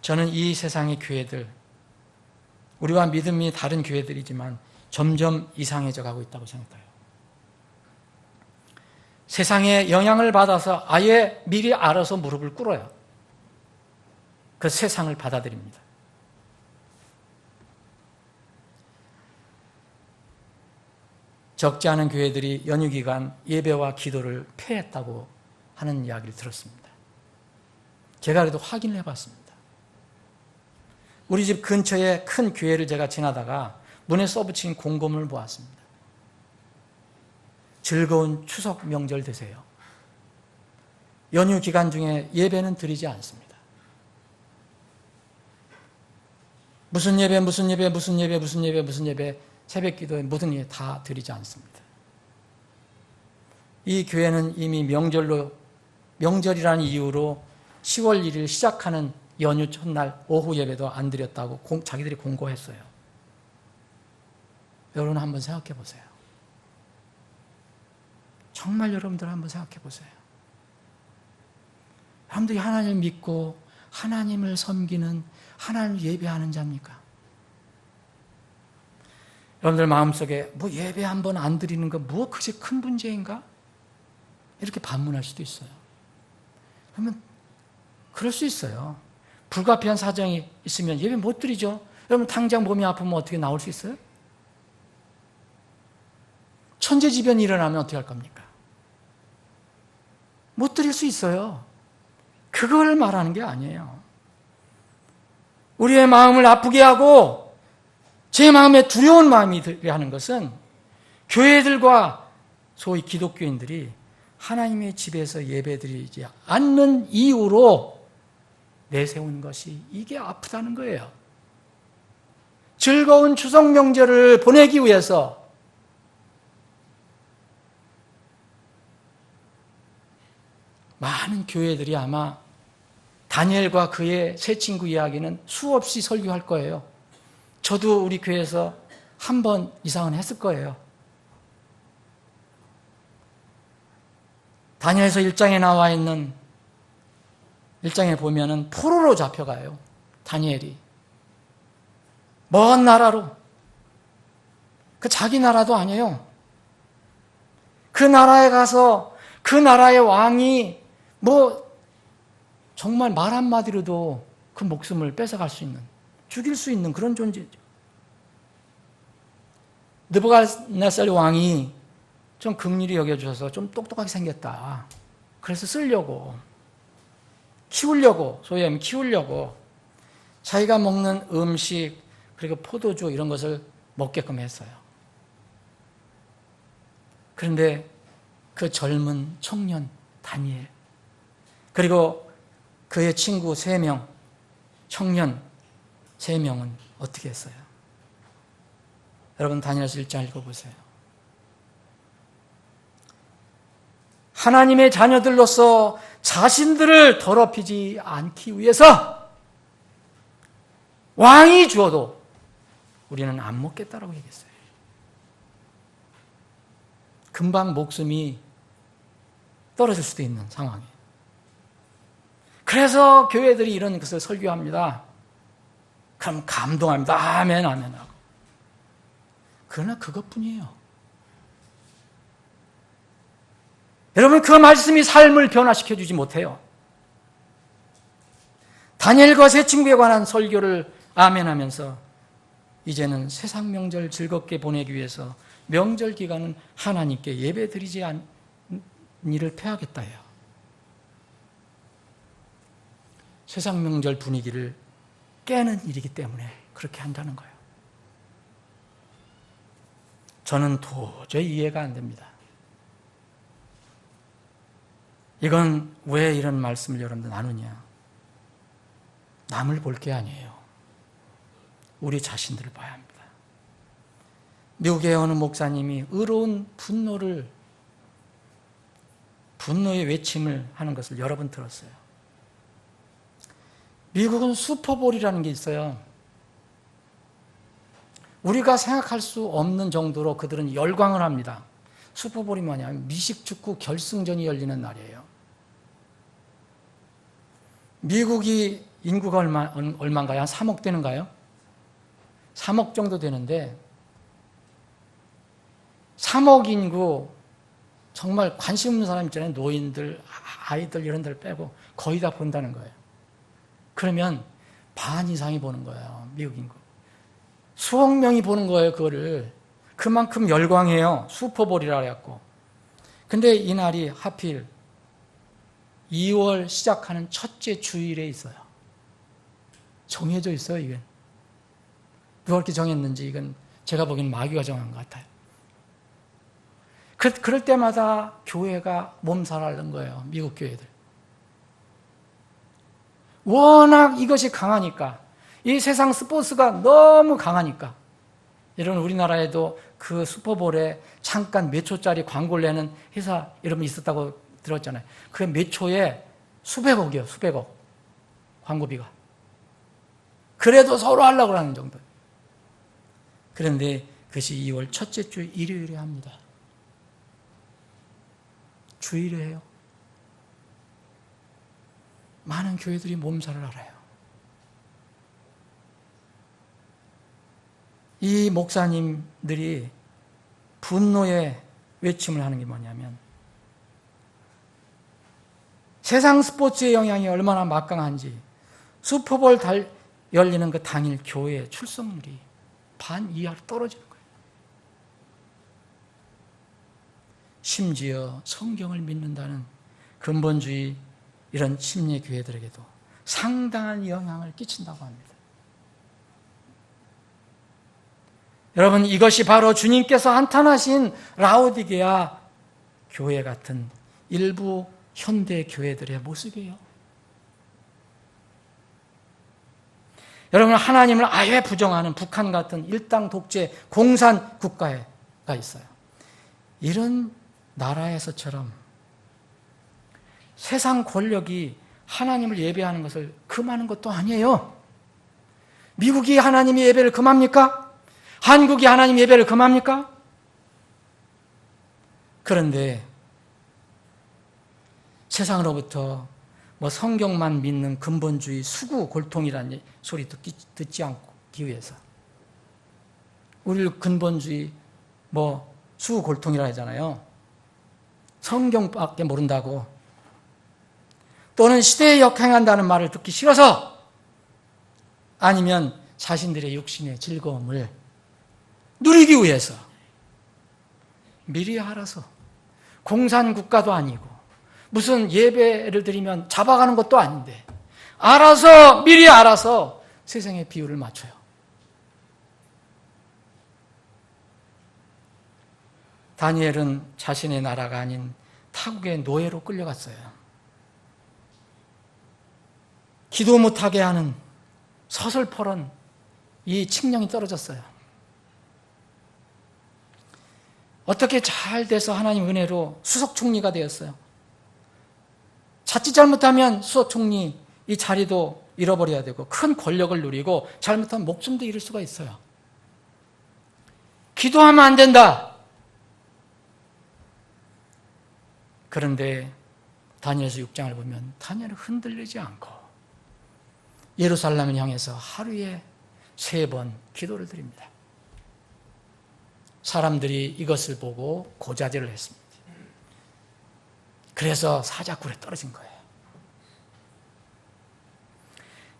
Speaker 3: 저는 이 세상의 교회들, 우리와 믿음이 다른 교회들이지만 점점 이상해져 가고 있다고 생각해요. 세상의 영향을 받아서 아예 미리 알아서 무릎을 꿇어요. 그 세상을 받아들입니다. 적지 않은 교회들이 연휴 기간 예배와 기도를 폐했다고 하는 이야기를 들었습니다. 제가 그래도 확인을 해봤습니다. 우리 집 근처에 큰 교회를 제가 지나다가 문에 써붙인 공고문을 보았습니다. 즐거운 추석 명절 되세요. 연휴 기간 중에 예배는 드리지 않습니다. 무슨 예배, 새벽 기도에 모든 예 다 드리지 않습니다. 이 교회는 이미 명절이라는 이유로 10월 1일 시작하는 연휴 첫날 오후 예배도 안 드렸다고 자기들이 공고했어요. 여러분 한번 생각해 보세요. 정말 여러분들 한번 생각해 보세요. 여러분들이 하나님을 믿고 하나님을 섬기는 하나님을 예배하는 자입니까? 여러분들 마음속에 예배 한번 안 드리는 거 그게 큰 문제인가? 이렇게 반문할 수도 있어요. 그러면 그럴 수 있어요. 불가피한 사정이 있으면 예배 못 드리죠. 여러분 당장 몸이 아프면 어떻게 나올 수 있어요? 천재지변이 일어나면 어떻게 할 겁니까? 못 드릴 수 있어요. 그걸 말하는 게 아니에요. 우리의 마음을 아프게 하고 제 마음에 두려운 마음이 들게 하는 것은 교회들과 소위 기독교인들이 하나님의 집에서 예배드리지 않는 이유로 내세운 것이 이게 아프다는 거예요. 즐거운 추석 명절을 보내기 위해서 많은 교회들이 아마 다니엘과 그의 세 친구 이야기는 수없이 설교할 거예요. 저도 우리 교회에서 한 번 이상은 했을 거예요. 다니엘서 1장에 나와 있는 1장에 보면은 포로로 잡혀가요. 다니엘이. 먼 나라로. 그 자기 나라도 아니에요. 그 나라에 가서 그 나라의 왕이 정말 말 한마디로도 그 목숨을 뺏어갈 수 있는, 죽일 수 있는 그런 존재죠. 느부갓네살 왕이 좀 긍휼히 여겨주셔서 좀 똑똑하게 생겼다. 그래서 쓰려고, 키우려고, 소위 하면 키우려고 자기가 먹는 음식 그리고 포도주 이런 것을 먹게끔 했어요. 그런데 그 젊은 청년 다니엘 그리고 그의 친구 3명, 청년 3명은 어떻게 했어요? 여러분 다니엘서 1장 읽어보세요. 하나님의 자녀들로서 자신들을 더럽히지 않기 위해서 왕이 주어도 우리는 안 먹겠다라고 얘기했어요. 금방 목숨이 떨어질 수도 있는 상황이에요. 그래서 교회들이 이런 것을 설교합니다. 그럼 감동합니다. 아멘, 아멘 하고. 그러나 그것뿐이에요. 여러분 그 말씀이 삶을 변화시켜주지 못해요. 다니엘과 세 친구에 관한 설교를 아멘하면서 이제는 세상 명절 즐겁게 보내기 위해서 명절 기간은 하나님께 예배 드리지 않는 일을 폐하겠다 해요. 세상 명절 분위기를 깨는 일이기 때문에 그렇게 한다는 거예요. 저는 도저히 이해가 안 됩니다. 이건 왜 이런 말씀을 여러분들 나누냐? 남을 볼 게 아니에요. 우리 자신들을 봐야 합니다. 미국의 어느 목사님이 의로운 분노의 외침을 하는 것을 여러 번 들었어요. 미국은 슈퍼볼이라는 게 있어요. 우리가 생각할 수 없는 정도로 그들은 열광을 합니다. 슈퍼볼이 뭐냐면 미식축구 결승전이 열리는 날이에요. 미국이 인구가 얼마인가요? 한 3억 되는가요? 3억 정도 되는데 3억 인구 정말 관심 없는 사람 있잖아요. 노인들, 아이들 이런 데를 빼고 거의 다 본다는 거예요. 그러면 반 이상이 보는 거예요. 미국 인구. 수억 명이 보는 거예요. 그거를. 그만큼 열광해요. 슈퍼볼이라 그래갖고. 근데 이 날이 하필 2월 시작하는 첫째 주일에 있어요. 정해져 있어요, 이게. 누가 그렇게 정했는지 이건 제가 보기엔 마귀가 정한 것 같아요. 그럴 때마다 교회가 몸살 앓는 거예요, 미국 교회들. 워낙 이것이 강하니까, 이 세상 스포츠가 너무 강하니까. 여러분, 우리나라에도 그 슈퍼볼에 잠깐 몇 초짜리 광고를 내는 회사 여러분 있었다고 들었잖아요. 그게 몇 초에 수백억이요, 수백억. 광고비가. 그래도 서로 하려고 하는 정도. 그런데 그것이 2월 첫째 주 일요일에 합니다. 주일에 해요. 많은 교회들이 몸살을 앓아요. 이 목사님들이 분노의 외침을 하는 게 뭐냐면 세상 스포츠의 영향이 얼마나 막강한지 슈퍼볼 열리는 그 당일 교회 출석률이 반 이하로 떨어지는 거예요. 심지어 성경을 믿는다는 근본주의 이런 침례 교회들에게도 상당한 영향을 끼친다고 합니다. 여러분, 이것이 바로 주님께서 한탄하신 라오디게아 교회 같은 일부 현대 교회들의 모습이에요. 여러분, 하나님을 아예 부정하는 북한 같은 일당 독재 공산 국가가 있어요. 이런 나라에서처럼 세상 권력이 하나님을 예배하는 것을 금하는 것도 아니에요. 미국이 하나님의 예배를 금합니까? 한국이 하나님 예배를 금합니까? 그런데 세상으로부터 성경만 믿는 근본주의 수구 골통이라는 소리 듣지 않기 위해서 우리를 근본주의 수구 골통이라 하잖아요. 성경밖에 모른다고 또는 시대에 역행한다는 말을 듣기 싫어서 아니면 자신들의 육신의 즐거움을 누리기 위해서 미리 알아서 공산국가도 아니고 무슨 예배를 드리면 잡아가는 것도 아닌데 미리 알아서 세상의 비율을 맞춰요. 다니엘은 자신의 나라가 아닌 타국의 노예로 끌려갔어요. 기도 못하게 하는 서슬퍼런 이 칙령이 떨어졌어요. 어떻게 잘 돼서 하나님 은혜로 수석총리가 되었어요. 자칫 잘못하면 수석총리 이 자리도 잃어버려야 되고 큰 권력을 누리고 잘못하면 목숨도 잃을 수가 있어요. 기도하면 안 된다. 그런데 다니엘서 6장을 보면 다니엘은 흔들리지 않고 예루살렘을 향해서 하루에 3번 기도를 드립니다. 사람들이 이것을 보고 고자질을 했습니다. 그래서 사자굴에 떨어진 거예요.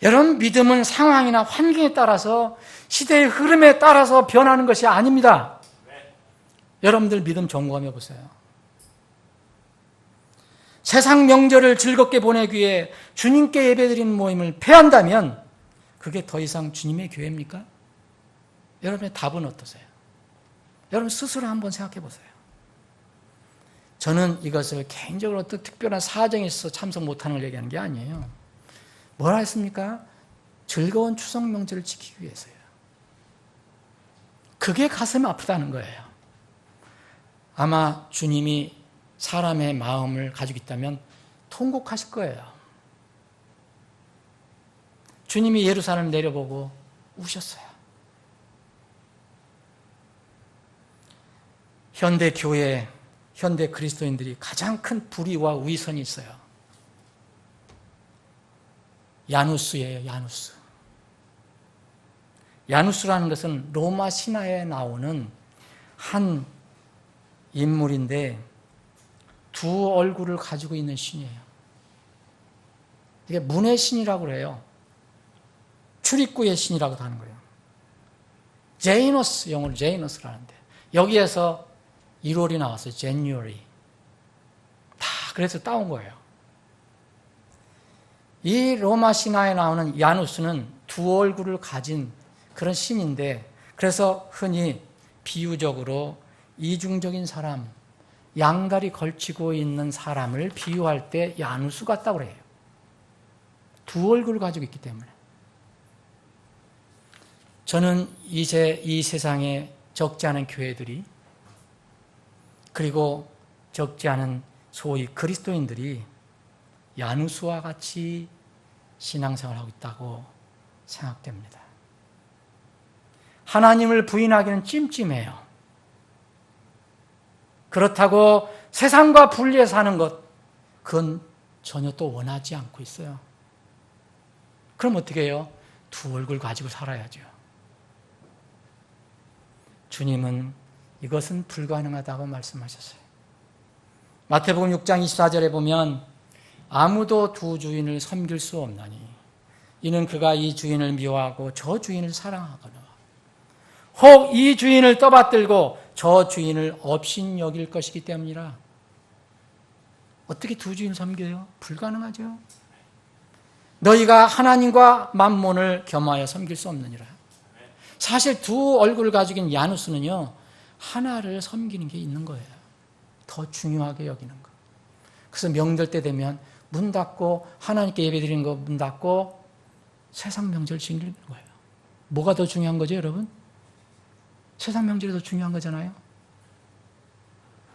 Speaker 3: 여러분, 믿음은 상황이나 환경에 따라서 시대의 흐름에 따라서 변하는 것이 아닙니다. 여러분들 믿음 점검해 보세요. 세상 명절을 즐겁게 보내기 위해 주님께 예배드리는 모임을 폐한다면 그게 더 이상 주님의 교회입니까? 여러분의 답은 어떠세요? 여러분 스스로 한번 생각해 보세요. 저는 이것을 개인적으로 어떤 특별한 사정이 있어서 참석 못하는 걸 얘기하는 게 아니에요. 뭐라 했습니까? 즐거운 추석 명절을 지키기 위해서요. 그게 가슴이 아프다는 거예요. 아마 주님이 사람의 마음을 가지고 있다면 통곡하실 거예요. 주님이 예루살렘 내려보고 우셨어요. 현대 교회, 현대 그리스도인들이 가장 큰 불의와 위선이 있어요. 야누스예요, 야누스. 야누스라는 것은 로마 신화에 나오는 한 인물인데 두 얼굴을 가지고 있는 신이에요. 이게 문의 신이라고 그래요. 출입구의 신이라고도 하는 거예요. 제이너스, 영어로 제이너스라는데 여기에서 1월이 나왔어요. January. 다 그래서 따온 거예요. 이 로마 신화에 나오는 야누스는 두 얼굴을 가진 그런 신인데 그래서 흔히 비유적으로 이중적인 사람, 양다리 걸치고 있는 사람을 비유할 때 야누스 같다고 그래요. 두 얼굴을 가지고 있기 때문에. 저는 이제 이 세상에 적지 않은 교회들이 그리고 적지 않은 소위 그리스도인들이 야누스와 같이 신앙생활을 하고 있다고 생각됩니다. 하나님을 부인하기는 찜찜해요. 그렇다고 세상과 분리해 사는 것, 그건 전혀 또 원하지 않고 있어요. 그럼 어떻게 해요? 두 얼굴 가지고 살아야죠. 주님은 이것은 불가능하다고 말씀하셨어요. 마태복음 6장 24절에 보면 아무도 두 주인을 섬길 수 없나니 이는 그가 이 주인을 미워하고 저 주인을 사랑하거나 혹 이 주인을 떠받들고 저 주인을 업신여길 것이기 때문이라. 어떻게 두 주인을 섬겨요? 불가능하죠. 너희가 하나님과 만몬을 겸하여 섬길 수 없느니라. 사실 두 얼굴을 가지고 있는 야누스는요, 하나를 섬기는 게 있는 거예요. 더 중요하게 여기는 거. 그래서 명절 때 되면 문 닫고 하나님께 예배드리는 거 문 닫고 세상 명절 즐기는 거예요. 뭐가 더 중요한 거죠, 여러분? 세상 명절이 더 중요한 거잖아요.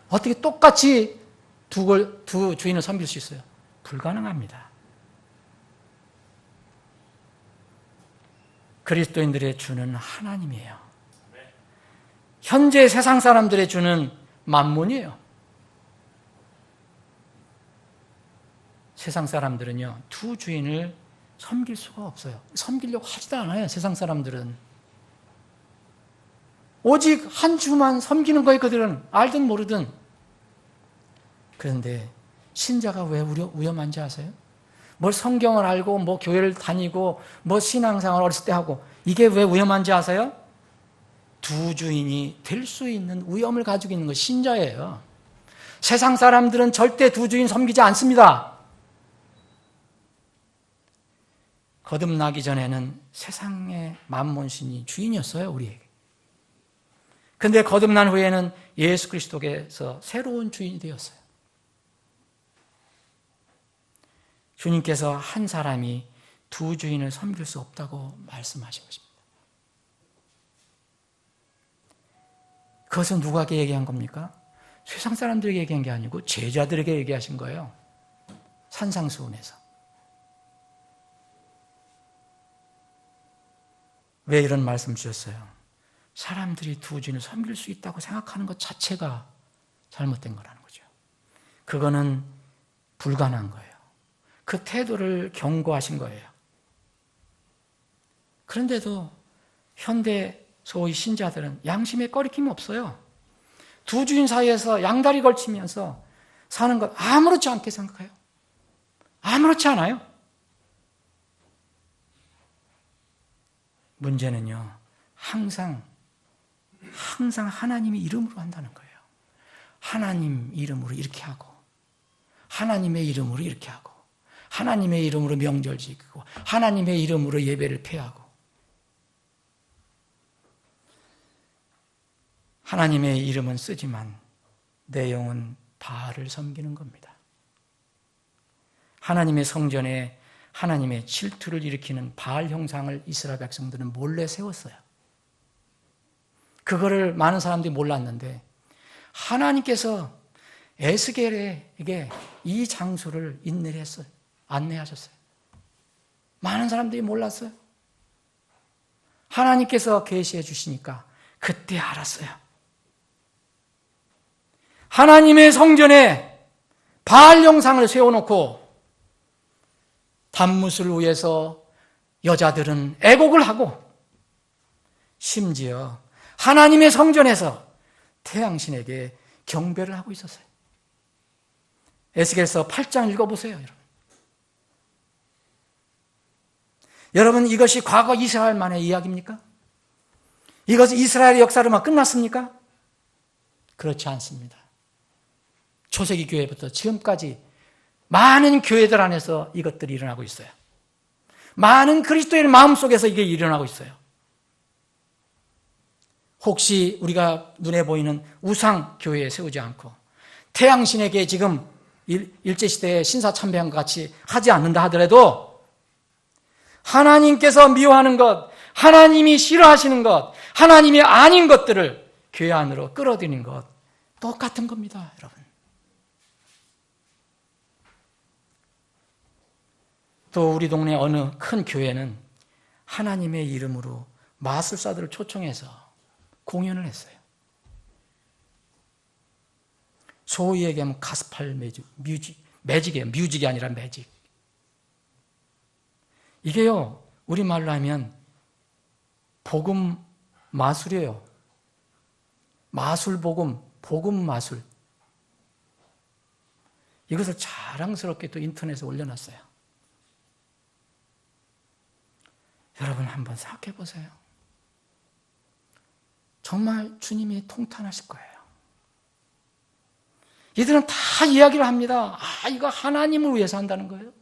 Speaker 3: 어떻게 똑같이 두 주인을 섬길 수 있어요? 불가능합니다. 그리스도인들의 주는 하나님이에요. 현재 세상 사람들의 주는 만몬이에요. 세상 사람들은요, 두 주인을 섬길 수가 없어요. 섬기려고 하지도 않아요, 세상 사람들은. 오직 한 주만 섬기는 거예요, 그들은. 알든 모르든. 그런데 신자가 왜 위험한지 아세요? 뭘 성경을 알고 뭐 교회를 다니고 뭐 신앙생활 어렸을 때 하고 이게 왜 위험한지 아세요? 두 주인이 될 수 있는 위험을 가지고 있는 것 신자예요. 세상 사람들은 절대 두 주인 섬기지 않습니다. 거듭나기 전에는 세상의 만몬신이 주인이었어요, 우리에게. 그런데 거듭난 후에는 예수 그리스도께서 새로운 주인이 되었어요. 주님께서 한 사람이 두 주인을 섬길 수 없다고 말씀하신 것입니다. 그것은 누구에게 얘기한 겁니까? 세상 사람들에게 얘기한 게 아니고 제자들에게 얘기하신 거예요. 산상수훈에서. 왜 이런 말씀 주셨어요? 사람들이 두 주인을 섬길 수 있다고 생각하는 것 자체가 잘못된 거라는 거죠. 그거는 불가능한 거예요. 그 태도를 경고하신 거예요. 그런데도 현대 소위 신자들은 양심에 꺼리낌이 없어요. 두 주인 사이에서 양다리 걸치면서 사는 것 아무렇지 않게 생각해요. 아무렇지 않아요. 문제는요, 항상 하나님의 이름으로 한다는 거예요. 하나님 이름으로 이렇게 하고, 하나님의 이름으로 이렇게 하고, 하나님의 이름으로 명절 지키고, 하나님의 이름으로 예배를 폐하고, 하나님의 이름은 쓰지만 내용은 바알을 섬기는 겁니다. 하나님의 성전에 하나님의 질투를 일으키는 바알 형상을 이스라엘 백성들은 몰래 세웠어요. 그거를 많은 사람들이 몰랐는데 하나님께서 에스겔에게 이 장소를 인내했어요. 안내하셨어요. 많은 사람들이 몰랐어요. 하나님께서 계시해 주시니까 그때 알았어요. 하나님의 성전에 바알 형상을 세워놓고 단무스를 위해서 여자들은 애곡을 하고, 심지어 하나님의 성전에서 태양신에게 경배를 하고 있었어요. 에스겔서 8장 읽어보세요, 여러분. 여러분, 이것이 과거 이스라엘만의 이야기입니까? 이것은 이스라엘의 역사로만 끝났습니까? 그렇지 않습니다. 초세기 교회부터 지금까지 많은 교회들 안에서 이것들이 일어나고 있어요. 많은 그리스도인의 마음속에서 이게 일어나고 있어요. 혹시 우리가 눈에 보이는 우상 교회에 세우지 않고 태양신에게 지금 일제시대의 신사참배한 것 같이 하지 않는다 하더라도 하나님께서 미워하는 것, 하나님이 싫어하시는 것, 하나님이 아닌 것들을 교회 안으로 끌어들이는 것 똑같은 겁니다, 여러분. 또 우리 동네 어느 큰 교회는 하나님의 이름으로 마술사들을 초청해서 공연을 했어요. 소위 얘기하면 가스팔 매직이에요. 뮤직이 아니라 매직. 이게요, 우리말로 하면 복음 마술이에요. 마술 복음, 복음 마술. 이것을 자랑스럽게 또 인터넷에 올려놨어요. 여러분 한번 생각해 보세요. 정말 주님이 통탄하실 거예요. 이들은 다 이야기를 합니다. 이거 하나님을 위해서 한다는 거예요.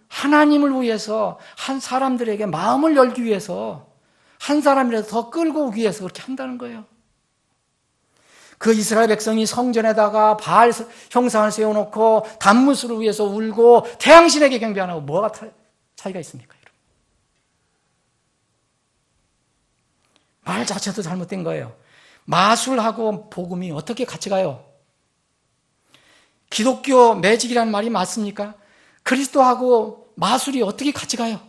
Speaker 3: 하나님을 위해서, 한 사람들에게 마음을 열기 위해서, 한 사람이라도 더 끌고 오기 위해서 그렇게 한다는 거예요. 그 이스라엘 백성이 성전에다가 바알 형상을 세워놓고 단무스를 위해서 울고 태양신에게 경배 안 하고 뭐가 차이가 있습니까? 말 자체도 잘못된 거예요. 마술하고 복음이 어떻게 같이 가요? 기독교 매직이라는 말이 맞습니까? 그리스도하고 마술이 어떻게 같이 가요?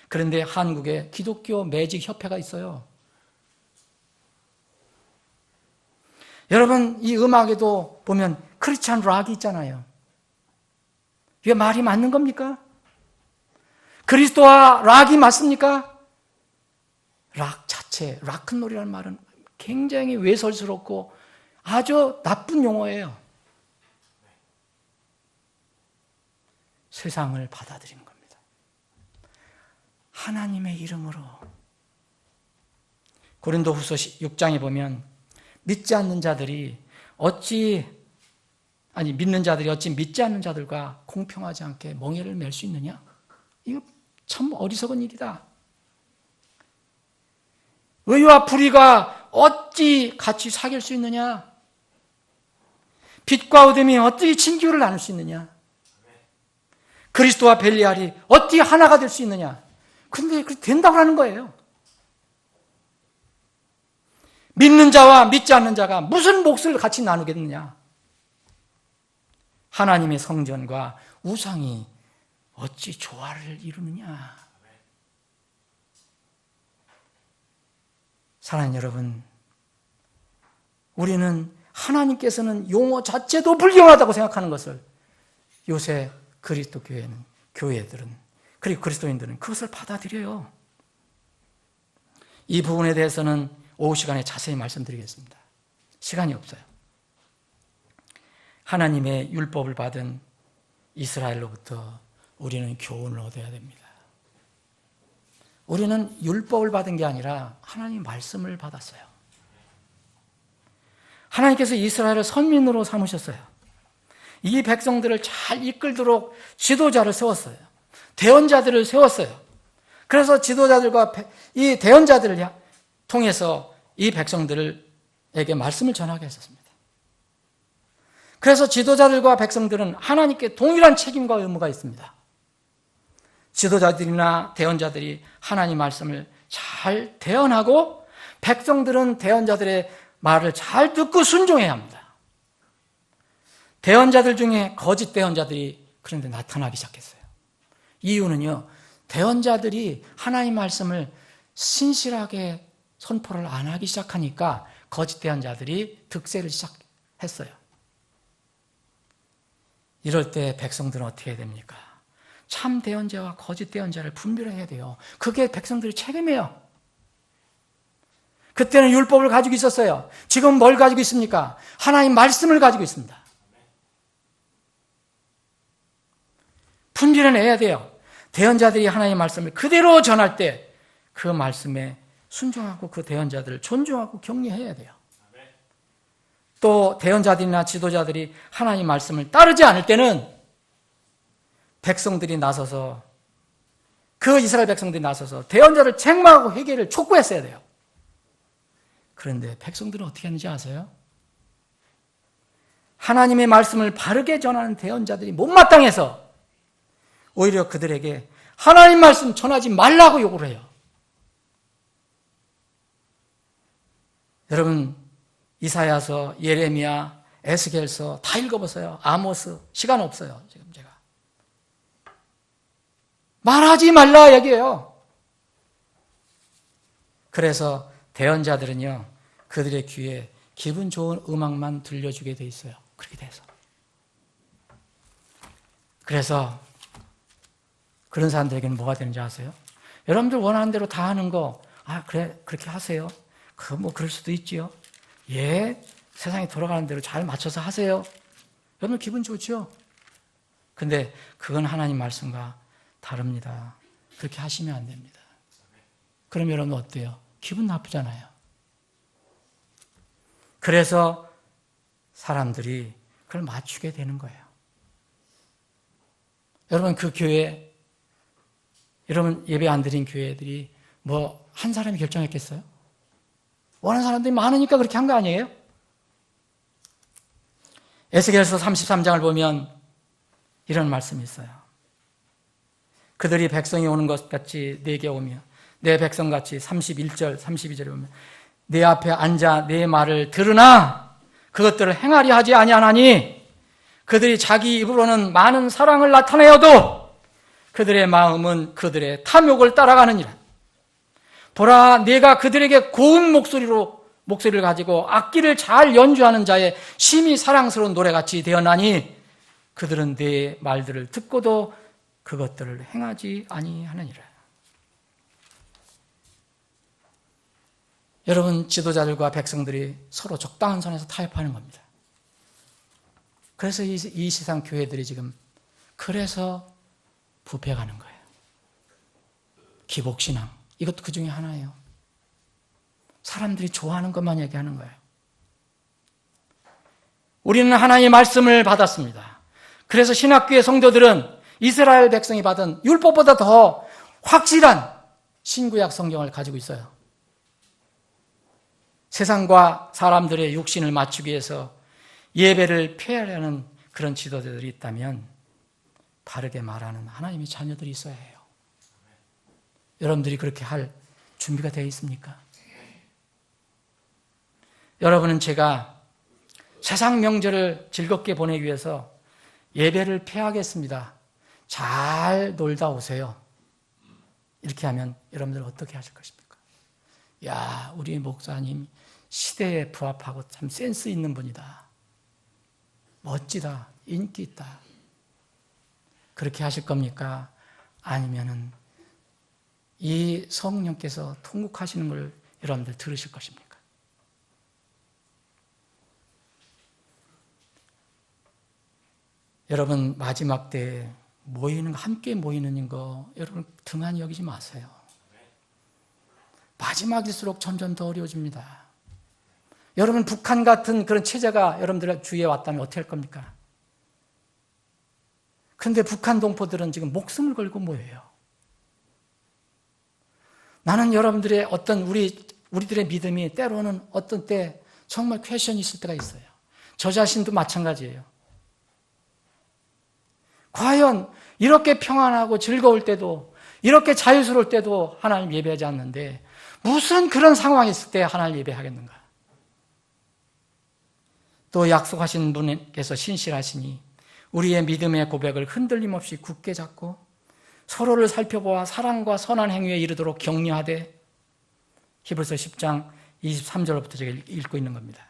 Speaker 3: 그런데 한국에 기독교 매직 협회가 있어요. 여러분, 이 음악에도 보면 크리스찬 락이 있잖아요. 이게 말이 맞는 겁니까? 그리스도와 락이 맞습니까? 락 자체, 락큰롤이라는 말은 굉장히 외설스럽고 아주 나쁜 용어예요. 세상을 받아들이는 겁니다. 하나님의 이름으로. 고린도후서 6장에 보면 믿는 자들이 어찌 믿지 않는 자들과 공평하지 않게 멍에를 맬 수 있느냐? 이거 참 어리석은 일이다. 의와 불의가 어찌 같이 사귈 수 있느냐? 빛과 어둠이 어떻게 친교를 나눌 수 있느냐? 그리스도와 벨리알이 어떻게 하나가 될 수 있느냐? 근데 그렇게 된다고 하는 거예요. 믿는 자와 믿지 않는 자가 무슨 몫을 같이 나누겠느냐? 하나님의 성전과 우상이 어찌 조화를 이루느냐? 사랑하는 여러분, 우리는 하나님께서는 용어 자체도 불경하다고 생각하는 것을 요새 그리스도 교회들은, 그리고 그리스도인들은 그것을 받아들여요. 이 부분에 대해서는 오후 시간에 자세히 말씀드리겠습니다. 시간이 없어요. 하나님의 율법을 받은 이스라엘로부터 우리는 교훈을 얻어야 됩니다. 우리는 율법을 받은 게 아니라 하나님 말씀을 받았어요. 하나님께서 이스라엘을 선민으로 삼으셨어요. 이 백성들을 잘 이끌도록 지도자를 세웠어요. 대언자들을 세웠어요. 그래서 지도자들과 이 대언자들을 통해서 이 백성들에게 말씀을 전하게 했었습니다. 그래서 지도자들과 백성들은 하나님께 동일한 책임과 의무가 있습니다. 지도자들이나 대언자들이 하나님 말씀을 잘 대언하고 백성들은 대언자들의 말을 잘 듣고 순종해야 합니다. 대언자들 중에 거짓 대언자들이 그런데 나타나기 시작했어요. 이유는요, 대언자들이 하나님 말씀을 신실하게 선포를 안 하기 시작하니까 거짓 대언자들이 득세를 시작했어요. 이럴 때 백성들은 어떻게 해야 됩니까? 참 대언자와 거짓 대언자를 분별해야 돼요. 그게 백성들의 책임이에요. 그때는 율법을 가지고 있었어요. 지금 뭘 가지고 있습니까? 하나님 말씀을 가지고 있습니다. 분별해내야 돼요. 대언자들이 하나님의 말씀을 그대로 전할 때 그 말씀에 순종하고 그 대언자들을 존중하고 격려해야 돼요. 또 대언자들이나 지도자들이 하나님의 말씀을 따르지 않을 때는 백성들이 나서서 그 이스라엘 백성들이 나서서 대언자를 책망하고 회개를 촉구했어야 돼요. 그런데 백성들은 어떻게 하는지 아세요? 하나님의 말씀을 바르게 전하는 대언자들이 못마땅해서 오히려 그들에게 하나님 말씀 전하지 말라고 요구를 해요. 여러분, 이사야서, 예레미야, 에스겔서 다 읽어보세요. 아모스, 시간 없어요. 지금 제가. 말하지 말라 얘기해요. 그래서 대언자들은요, 그들의 귀에 기분 좋은 음악만 들려주게 돼 있어요. 그렇게 돼서. 그래서 그런 사람들에게는 뭐가 되는지 아세요? 여러분들 원하는 대로 다 하는 거, 그래, 그렇게 하세요. 그럴 수도 있지요. 예, 세상이 돌아가는 대로 잘 맞춰서 하세요. 여러분 기분 좋죠? 근데 그건 하나님 말씀과 다릅니다. 그렇게 하시면 안 됩니다. 그럼 여러분 어때요? 기분 나쁘잖아요. 그래서 사람들이 그걸 맞추게 되는 거예요. 여러분 그 교회, 여러분 예배 안 드린 교회들이 뭐 한 사람이 결정했겠어요? 원하는 사람들이 많으니까 그렇게 한 거 아니에요? 에스겔서 33장을 보면 이런 말씀이 있어요. 그들이 백성이 오는 것 같이 내게 오며 내 백성같이 31절, 32절에 보면 내 앞에 앉아 내 말을 들으나 그것들을 행하려 하지 아니하나니 그들이 자기 입으로는 많은 사랑을 나타내어도 그들의 마음은 그들의 탐욕을 따라가느니라. 보라, 내가 그들에게 고운 목소리를 가지고 악기를 잘 연주하는 자의 심히 사랑스러운 노래같이 되었나니 그들은 내 말들을 듣고도 그것들을 행하지 아니하느니라. 여러분, 지도자들과 백성들이 서로 적당한 선에서 타협하는 겁니다. 그래서 이 세상 교회들이 지금 그래서 부패가는 거예요. 기복신앙, 이것도 그 중에 하나예요. 사람들이 좋아하는 것만 얘기하는 거예요. 우리는 하나님의 말씀을 받았습니다. 그래서 신학교의 성도들은 이스라엘 백성이 받은 율법보다 더 확실한 신구약 성경을 가지고 있어요. 세상과 사람들의 육신을 맞추기 위해서 예배를 폐하려는 그런 지도자들이 있다면 바르게 말하는 하나님의 자녀들이 있어야 해요. 여러분들이 그렇게 할 준비가 되어 있습니까? 여러분은 제가 세상 명절을 즐겁게 보내기 위해서 예배를 폐하겠습니다. 잘 놀다 오세요. 이렇게 하면 여러분들 어떻게 하실 것입니까? 야, 우리 목사님 시대에 부합하고 참 센스 있는 분이다. 멋지다. 인기 있다. 그렇게 하실 겁니까? 아니면은 이 성령께서 통곡하시는 걸 여러분들 들으실 것입니까? 여러분 마지막 때 모이는 거, 함께 모이는 거 여러분 등한히 여기지 마세요. 마지막일수록 점점 더 어려워집니다. 여러분 북한 같은 그런 체제가 여러분들 주위에 왔다면 어떻게 할 겁니까? 그런데 북한 동포들은 지금 목숨을 걸고 뭐예요? 나는 여러분들의 어떤 우리들의 믿음이 때로는 어떤 때 정말 퀘션이 있을 때가 있어요. 저 자신도 마찬가지예요. 과연 이렇게 평안하고 즐거울 때도, 이렇게 자유스러울 때도 하나님 예배하지 않는데 무슨 그런 상황이 있을 때 하나님 예배하겠는가? 또 약속하신 분께서 신실하시니 우리의 믿음의 고백을 흔들림 없이 굳게 잡고 서로를 살펴보아 사랑과 선한 행위에 이르도록 격려하되, 히브리서 10장 23절부터 제가 읽고 있는 겁니다.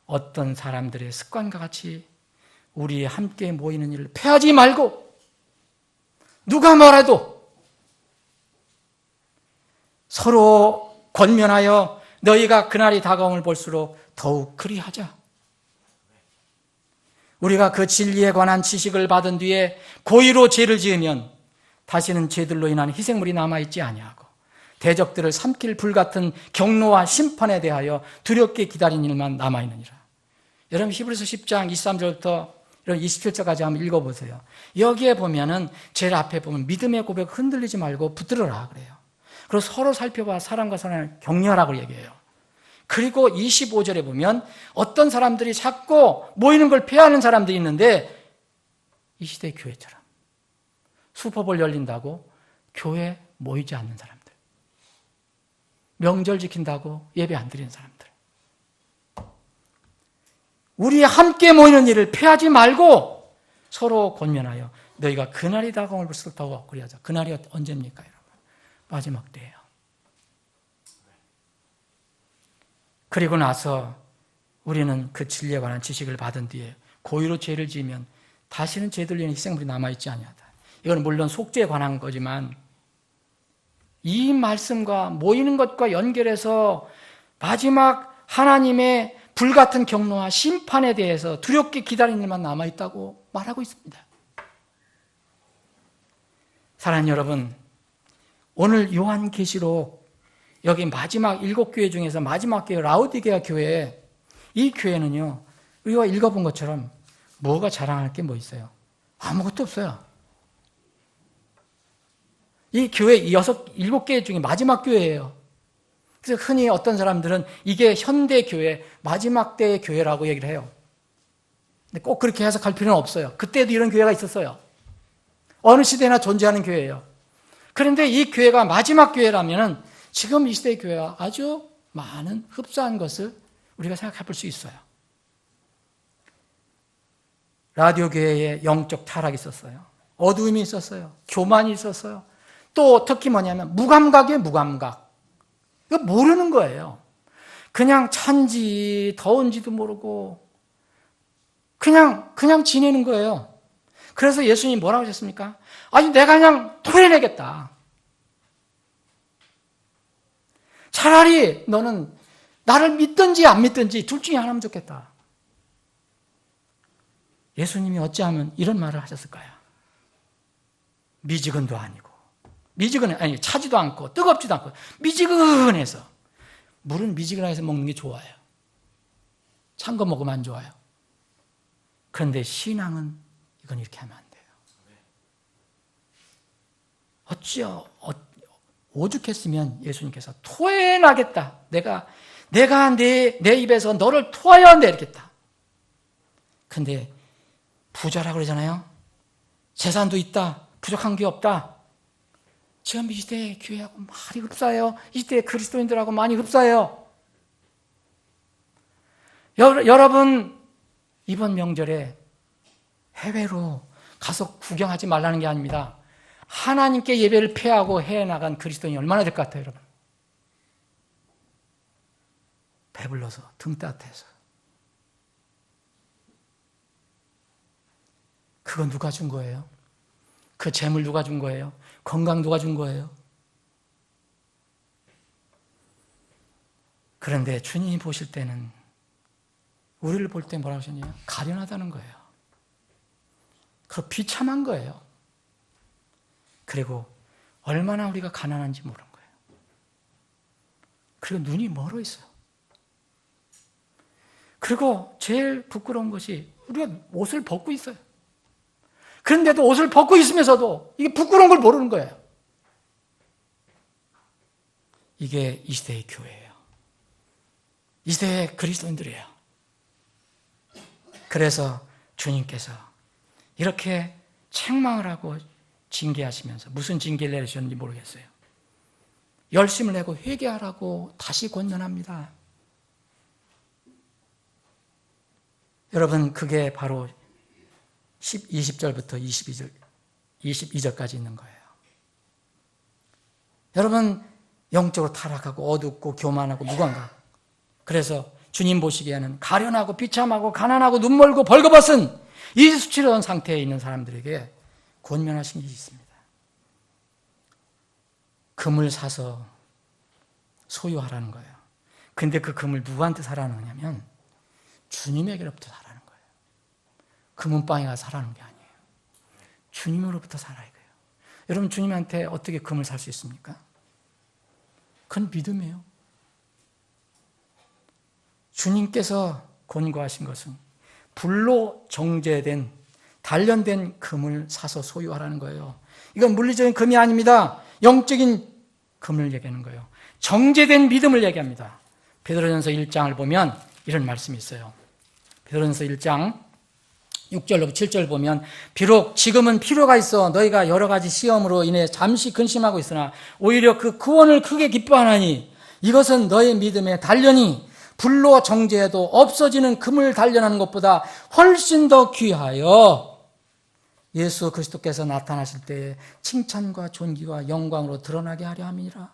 Speaker 3: 어떤 사람들의 습관과 같이 우리 함께 모이는 일을 패하지 말고 누가 뭐래도 서로 권면하여 너희가 그날이 다가옴을 볼수록 더욱 그리하자. 우리가 그 진리에 관한 지식을 받은 뒤에 고의로 죄를 지으면 다시는 죄들로 인한 희생물이 남아있지 아니하고 대적들을 삼킬 불같은 경노와 심판에 대하여 두렵게 기다린 일만 남아있느니라. 여러분 히브리서 10장 23절부터 27절까지 한번 읽어보세요. 여기에 보면은 제일 앞에 보면 믿음의 고백 흔들리지 말고 붙들어라 그래요. 그리고 서로 살펴봐 사랑과 선을 격려하라고 얘기해요. 그리고 25절에 보면 어떤 사람들이 자꾸 모이는 걸 피하는 사람들이 있는데 이 시대의 교회처럼 슈퍼볼 열린다고 교회 모이지 않는 사람들, 명절 지킨다고 예배 안 드리는 사람들, 우리 함께 모이는 일을 피하지 말고 서로 권면하여 너희가 그날이 다가올 것을 더욱 그리하자. 그날이 언제입니까 여러분? 마지막 때예요. 그리고 나서 우리는 그 진리에 관한 지식을 받은 뒤에 고의로 죄를 지으면 다시는 죄들로 인한 희생물이 남아있지 아니하다. 이건 물론 속죄에 관한 거지만 이 말씀과 모이는 것과 연결해서 마지막 하나님의 불같은 경노와 심판에 대해서 두렵게 기다리는 일만 남아있다고 말하고 있습니다. 사랑하는 여러분, 오늘 요한계시록 여기 마지막 7교회 중에서 마지막 교회 라우디게아 교회, 이 교회는요 우리가 읽어본 것처럼 뭐가 자랑할 게 뭐 있어요? 아무것도 없어요. 이 교회 7개 중에 마지막 교회예요. 그래서 흔히 어떤 사람들은 이게 현대 교회, 마지막 때의 교회라고 얘기를 해요. 근데 꼭 그렇게 해석할 필요는 없어요. 그때도 이런 교회가 있었어요. 어느 시대나 존재하는 교회예요. 그런데 이 교회가 마지막 교회라면 지금 이 시대의 교회와 아주 많은 흡사한 것을 우리가 생각해 볼 수 있어요. 라디오 교회에 영적 타락이 있었어요. 어두움이 있었어요. 교만이 있었어요. 또 특히 뭐냐면 무감각이에요. 무감각. 이거 모르는 거예요. 그냥 찬지 더운지도 모르고 그냥 지내는 거예요. 그래서 예수님이 뭐라고 하셨습니까? 아니 내가 그냥 토해내겠다. 차라리 너는 나를 믿든지 안 믿든지 둘 중에 하나면 좋겠다. 예수님이 어찌하면 이런 말을 하셨을까요? 미지근도 아니고 차지도 않고 뜨겁지도 않고 미지근해서, 물은 미지근해서 먹는 게 좋아요. 찬 거 먹으면 안 좋아요. 그런데 신앙은 이건 이렇게 하면 안 돼요. 어찌요 오죽했으면 예수님께서 토해나겠다. 내가 내 입에서 너를 토하여 내리겠다. 근데 부자라고 그러잖아요. 재산도 있다. 부족한 게 없다. 지금 이 시대의 교회하고 많이 흡사해요. 이 시대의 그리스도인들하고 많이 흡사해요. 여러분 이번 명절에 해외로 가서 구경하지 말라는 게 아닙니다. 하나님께 예배를 패하고 해나간 그리스도인이 얼마나 될 것 같아요, 여러분? 배불러서, 등 따뜻해서. 그거 누가 준 거예요? 그 재물 누가 준 거예요? 건강 누가 준 거예요? 그런데 주님이 보실 때는 우리를 볼 때 뭐라고 하셨냐면 가련하다는 거예요. 그 비참한 거예요. 그리고 얼마나 우리가 가난한지 모르는 거예요. 그리고 눈이 멀어 있어요. 그리고 제일 부끄러운 것이 우리가 옷을 벗고 있어요. 그런데도 옷을 벗고 있으면서도 이게 부끄러운 걸 모르는 거예요. 이게 이 시대의 교회예요. 이 시대의 그리스도인들이에요. 그래서 주님께서 이렇게 책망을 하고 징계하시면서 무슨 징계를 내리셨는지 모르겠어요. 열심을 내고 회개하라고 다시 권면합니다. 여러분, 그게 바로 20절부터 22절까지 있는 거예요. 여러분, 영적으로 타락하고 어둡고 교만하고 무감각. 그래서 주님 보시기에는 가련하고 비참하고 가난하고 눈멀고 벌거벗은 이 수치스러운 상태에 있는 사람들에게 권면하신 게 있습니다. 금을 사서 소유하라는 거예요. 근데 그 금을 누구한테 사라는 거냐면 주님에게로부터 사라는 거예요. 금은방에 가서 사라는 게 아니에요. 주님으로부터 사라 이거예요. 여러분, 주님한테 어떻게 금을 살 수 있습니까? 그건 믿음이에요. 주님께서 권고하신 것은 불로 정제된 단련된 금을 사서 소유하라는 거예요. 이건 물리적인 금이 아닙니다. 영적인 금을 얘기하는 거예요. 정제된 믿음을 얘기합니다. 베드로전서 1장을 보면 이런 말씀이 있어요. 베드로전서 1장 6절로 7절 보면 비록 지금은 필요가 있어 너희가 여러 가지 시험으로 인해 잠시 근심하고 있으나 오히려 그 구원을 크게 기뻐하나니 이것은 너의 믿음의 단련이 불로 정제해도 없어지는 금을 단련하는 것보다 훨씬 더 귀하여 예수 그리스도께서 나타나실 때에 칭찬과 존귀와 영광으로 드러나게 하려 함이니라.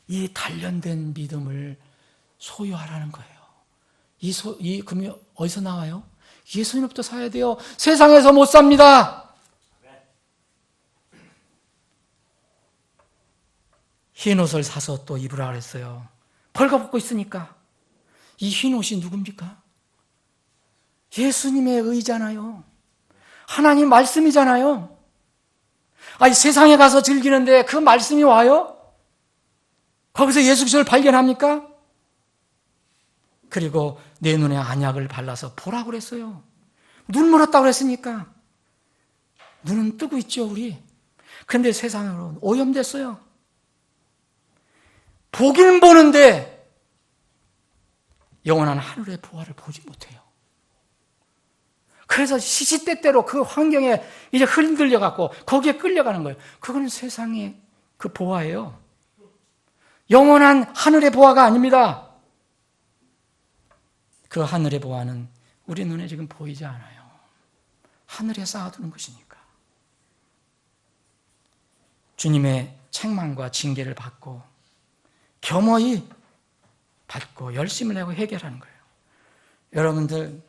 Speaker 3: 이 단련된 믿음을 소유하라는 거예요. 이 금이 어디서 나와요? 예수님부터 사야 돼요. 세상에서 못 삽니다. 흰 옷을 사서 또 입으라 그랬어요. 벌거벗고 있으니까. 이 흰 옷이 누굽니까? 예수님의 의잖아요. 하나님 말씀이잖아요. 아니, 세상에 가서 즐기는데 그 말씀이 와요? 거기서 예수 그리스도를 발견합니까? 그리고 내 눈에 안약을 발라서 보라고 그랬어요. 눈 멀었다고 그랬으니까. 눈은 뜨고 있죠, 우리. 그런데 세상으로 오염됐어요. 보긴 보는데 영원한 하늘의 보화를 보지 못해요. 그래서 시시때때로 그 환경에 이제 흔들려갖고 거기에 끌려가는 거예요. 그건 세상의 그 보화예요. 영원한 하늘의 보화가 아닙니다. 그 하늘의 보화는 우리 눈에 지금 보이지 않아요. 하늘에 쌓아두는 것이니까. 주님의 책망과 징계를 받고 겸허히 받고 열심을 내고 해결하는 거예요. 여러분들,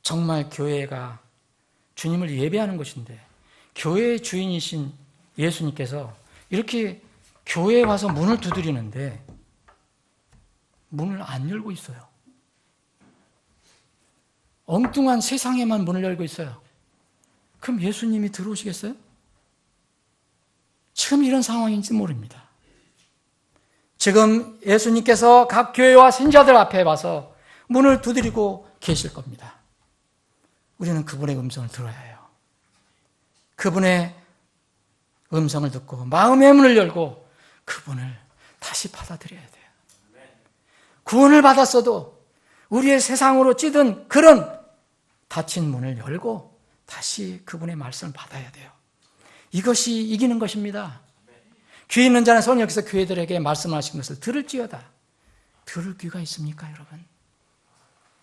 Speaker 3: 정말 교회가 주님을 예배하는 곳인데 교회의 주인이신 예수님께서 이렇게 교회에 와서 문을 두드리는데 문을 안 열고 있어요. 엉뚱한 세상에만 문을 열고 있어요. 그럼 예수님이 들어오시겠어요? 지금 이런 상황인지 모릅니다. 지금 예수님께서 각 교회와 신자들 앞에 와서 문을 두드리고 계실 겁니다. 우리는 그분의 음성을 들어야 해요. 그분의 음성을 듣고 마음의 문을 열고 그분을 다시 받아들여야 돼요. 구원을 받았어도 우리의 세상으로 찌든 그런 닫힌 문을 열고 다시 그분의 말씀을 받아야 돼요. 이것이 이기는 것입니다. 귀 있는 자는 손이 여기서 교회들에게 말씀하신 것을 들을지어다. 들을 귀가 있습니까, 여러분?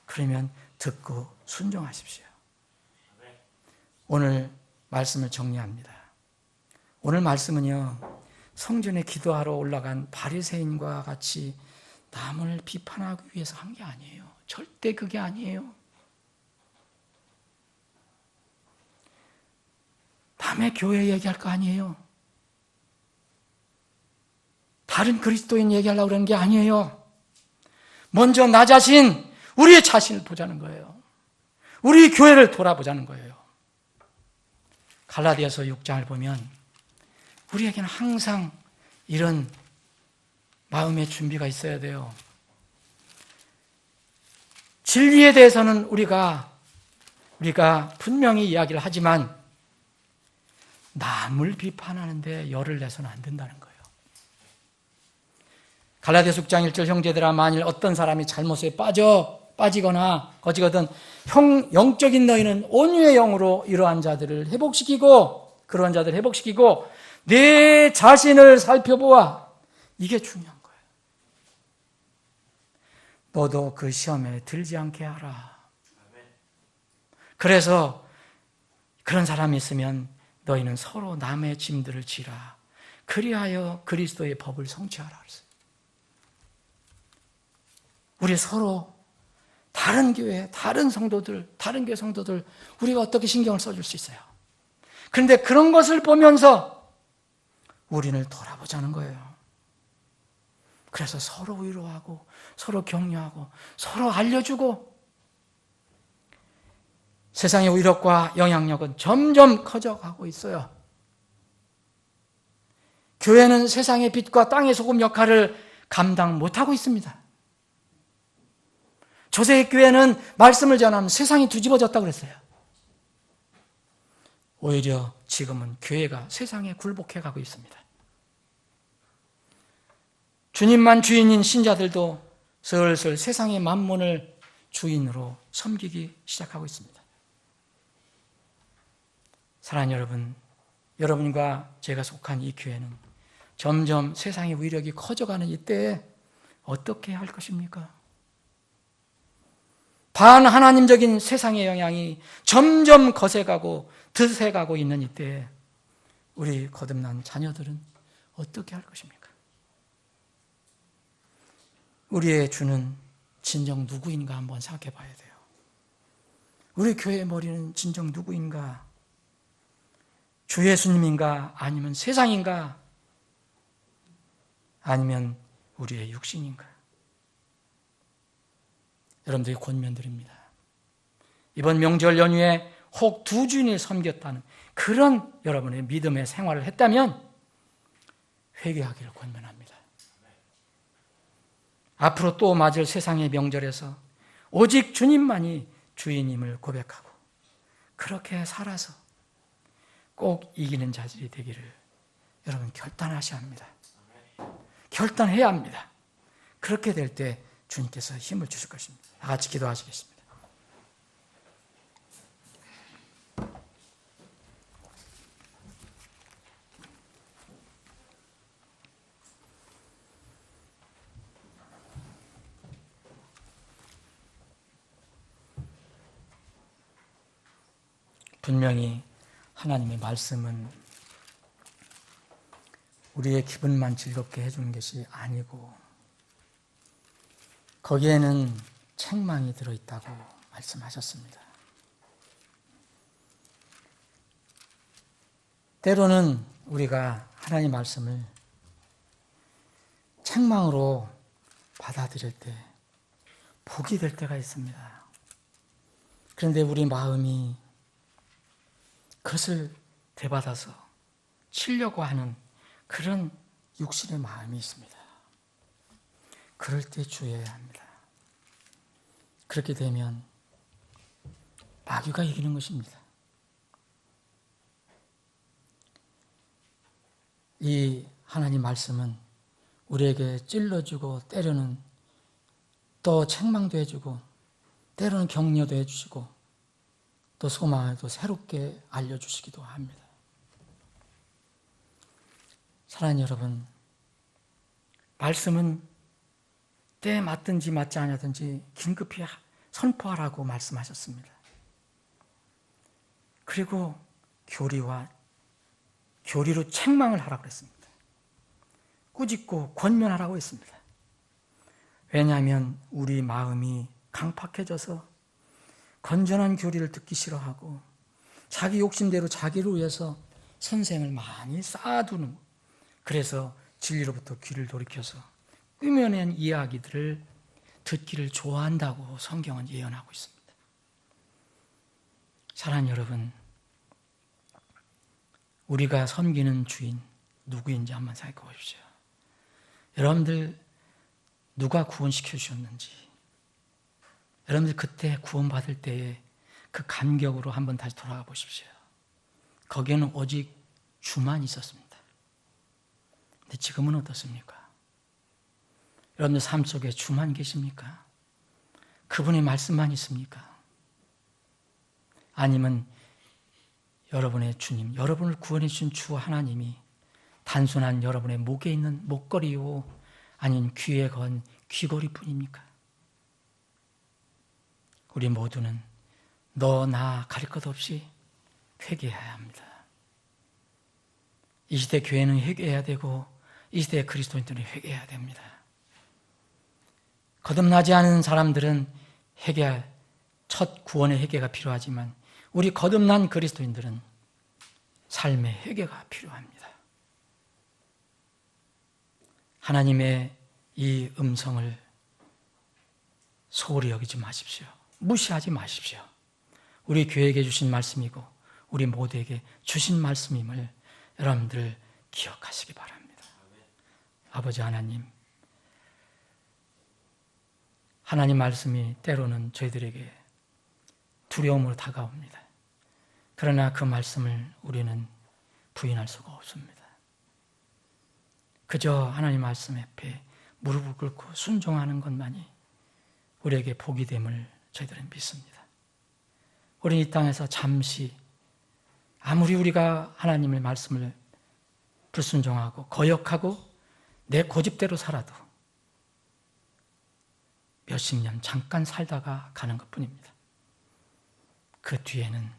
Speaker 3: 그러면 듣고 순종하십시오. 오늘 말씀을 정리합니다. 오늘 말씀은요, 성전에 기도하러 올라간 바리새인과 같이 남을 비판하기 위해서 한 게 아니에요. 절대 그게 아니에요. 남의 교회 얘기할 거 아니에요. 다른 그리스도인 얘기하려고 그러는 게 아니에요. 먼저 나 자신, 우리의 자신을 보자는 거예요. 우리 교회를 돌아보자는 거예요. 갈라디아서 6장을 보면 우리에게는 항상 이런 마음의 준비가 있어야 돼요. 진리에 대해서는 우리가 분명히 이야기를 하지만 남을 비판하는데 열을 내서는 안 된다는 거예요. 갈라디아서 6장 1절 형제들아 만일 어떤 사람이 잘못에 빠지거나 거지거든 영적인 너희는 온유의 영으로 이러한 자들을 회복시키고 그러한 자들을 회복시키고 내 자신을 살펴보아. 이게 중요한 거예요. 너도 그 시험에 들지 않게 하라. 그래서 그런 사람이 있으면 너희는 서로 남의 짐들을 지라. 그리하여 그리스도의 법을 성취하라 그랬어요. 우리 서로 다른 교회, 다른 교회 성도들 우리가 어떻게 신경을 써줄 수 있어요. 그런데 그런 것을 보면서 우리를 돌아보자는 거예요. 그래서 서로 위로하고 서로 격려하고 서로 알려주고 세상의 위력과 영향력은 점점 커져가고 있어요. 교회는 세상의 빛과 땅의 소금 역할을 감당 못하고 있습니다. 조세의 교회는 말씀을 전하면 세상이 뒤집어졌다고 그랬어요. 오히려 지금은 교회가 세상에 굴복해 가고 있습니다. 주님만 주인인 신자들도 슬슬 세상의 만몬을 주인으로 섬기기 시작하고 있습니다. 사랑하는 여러분, 여러분과 제가 속한 이 교회는 점점 세상의 위력이 커져가는 이때에 어떻게 할 것입니까? 반하나님적인 세상의 영향이 점점 거세가고 드세가고 있는 이때에 우리 거듭난 자녀들은 어떻게 할 것입니까? 우리의 주는 진정 누구인가 한번 생각해 봐야 돼요. 우리 교회의 머리는 진정 누구인가? 주 예수님인가? 아니면 세상인가? 아니면 우리의 육신인가? 여러분들이 권면드립니다. 이번 명절 연휴에 혹 두 주인을 섬겼다는 그런 여러분의 믿음의 생활을 했다면 회개하기를 권면합니다. 앞으로 또 맞을 세상의 명절에서 오직 주님만이 주인임을 고백하고 그렇게 살아서 꼭 이기는 자들이 되기를 여러분 결단하셔야 합니다. 결단해야 합니다. 그렇게 될 때 주님께서 힘을 주실 것입니다. 다 같이 기도하시겠습니다. 분명히 하나님의 말씀은 우리의 기분만 즐겁게 해주는 것이 아니고 거기에는 책망이 들어있다고 말씀하셨습니다. 때로는 우리가 하나님의 말씀을 책망으로 받아들일 때 복이 될 때가 있습니다. 그런데 우리 마음이 그것을 되받아서 치려고 하는 그런 육신의 마음이 있습니다. 그럴 때 주의해야 합니다. 그렇게 되면 마귀가 이기는 것입니다. 이 하나님 말씀은 우리에게 찔러주고 때로는 또 책망도 해주고 때로는 격려도 해주시고 또 소망도 새롭게 알려주시기도 합니다. 사랑하는 여러분, 말씀은 때에 맞든지 맞지 않았든지 긴급히 선포하라고 말씀하셨습니다. 그리고 교리로 책망을 하라고 했습니다. 꾸짖고 권면하라고 했습니다. 왜냐하면 우리 마음이 강팍해져서 건전한 교리를 듣기 싫어하고 자기 욕심대로 자기를 위해서 선생을 많이 쌓아두는, 그래서 진리로부터 귀를 돌이켜서 꾸며낸 이야기들을 듣기를 좋아한다고 성경은 예언하고 있습니다. 사랑하는 여러분, 우리가 섬기는 주인 누구인지 한번 생각해 보십시오. 여러분들 누가 구원시켜 주셨는지, 여러분들 그때 구원받을 때에 그 감격으로 한번 다시 돌아가 보십시오. 거기에는 오직 주만 있었습니다. 근데 지금은 어떻습니까? 여러분들 삶 속에 주만 계십니까? 그분의 말씀만 있습니까? 아니면 여러분의 주님, 여러분을 구원해 주신 주 하나님이 단순한 여러분의 목에 있는 목걸이요, 아니면 귀에 건 귀걸이뿐입니까? 우리 모두는 너 나 가릴 것 없이 회개해야 합니다. 이 시대 교회는 회개해야 되고 이 시대 그리스도인들은 회개해야 됩니다. 거듭나지 않은 사람들은 회개할 첫 구원의 회개가 필요하지만 우리 거듭난 그리스도인들은 삶의 회개가 필요합니다. 하나님의 이 음성을 소홀히 여기지 마십시오. 무시하지 마십시오. 우리 교회에게 주신 말씀이고 우리 모두에게 주신 말씀임을 여러분들 기억하시기 바랍니다. 아버지 하나님, 하나님 말씀이 때로는 저희들에게 두려움으로 다가옵니다. 그러나 그 말씀을 우리는 부인할 수가 없습니다. 그저 하나님 말씀 앞에 무릎을 꿇고 순종하는 것만이 우리에게 복이 됨을 저희들은 믿습니다. 우리는 이 땅에서 잠시 아무리 우리가 하나님의 말씀을 불순종하고 거역하고 내 고집대로 살아도 몇십 년 잠깐 살다가 가는 것뿐입니다. 그 뒤에는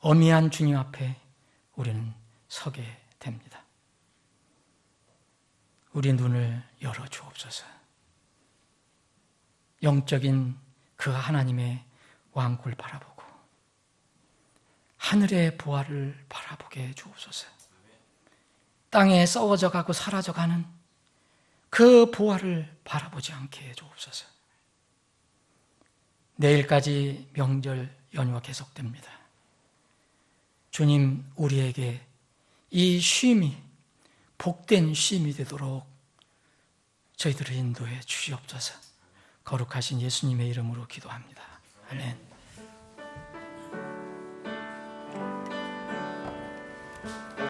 Speaker 3: 어미한 주님 앞에 우리는 서게 됩니다. 우리 눈을 열어주옵소서. 영적인 그 하나님의 왕국을 바라보고 하늘의 보화를 바라보게 해주옵소서. 땅에 썩어져 가고 사라져가는 그 보화를 바라보지 않게 해주옵소서. 내일까지 명절 연휴가 계속됩니다. 주님, 우리에게 이 쉼이 복된 쉼이 되도록 저희들을 인도해 주시옵소서. 거룩하신 예수님의 이름으로 기도합니다. 아멘.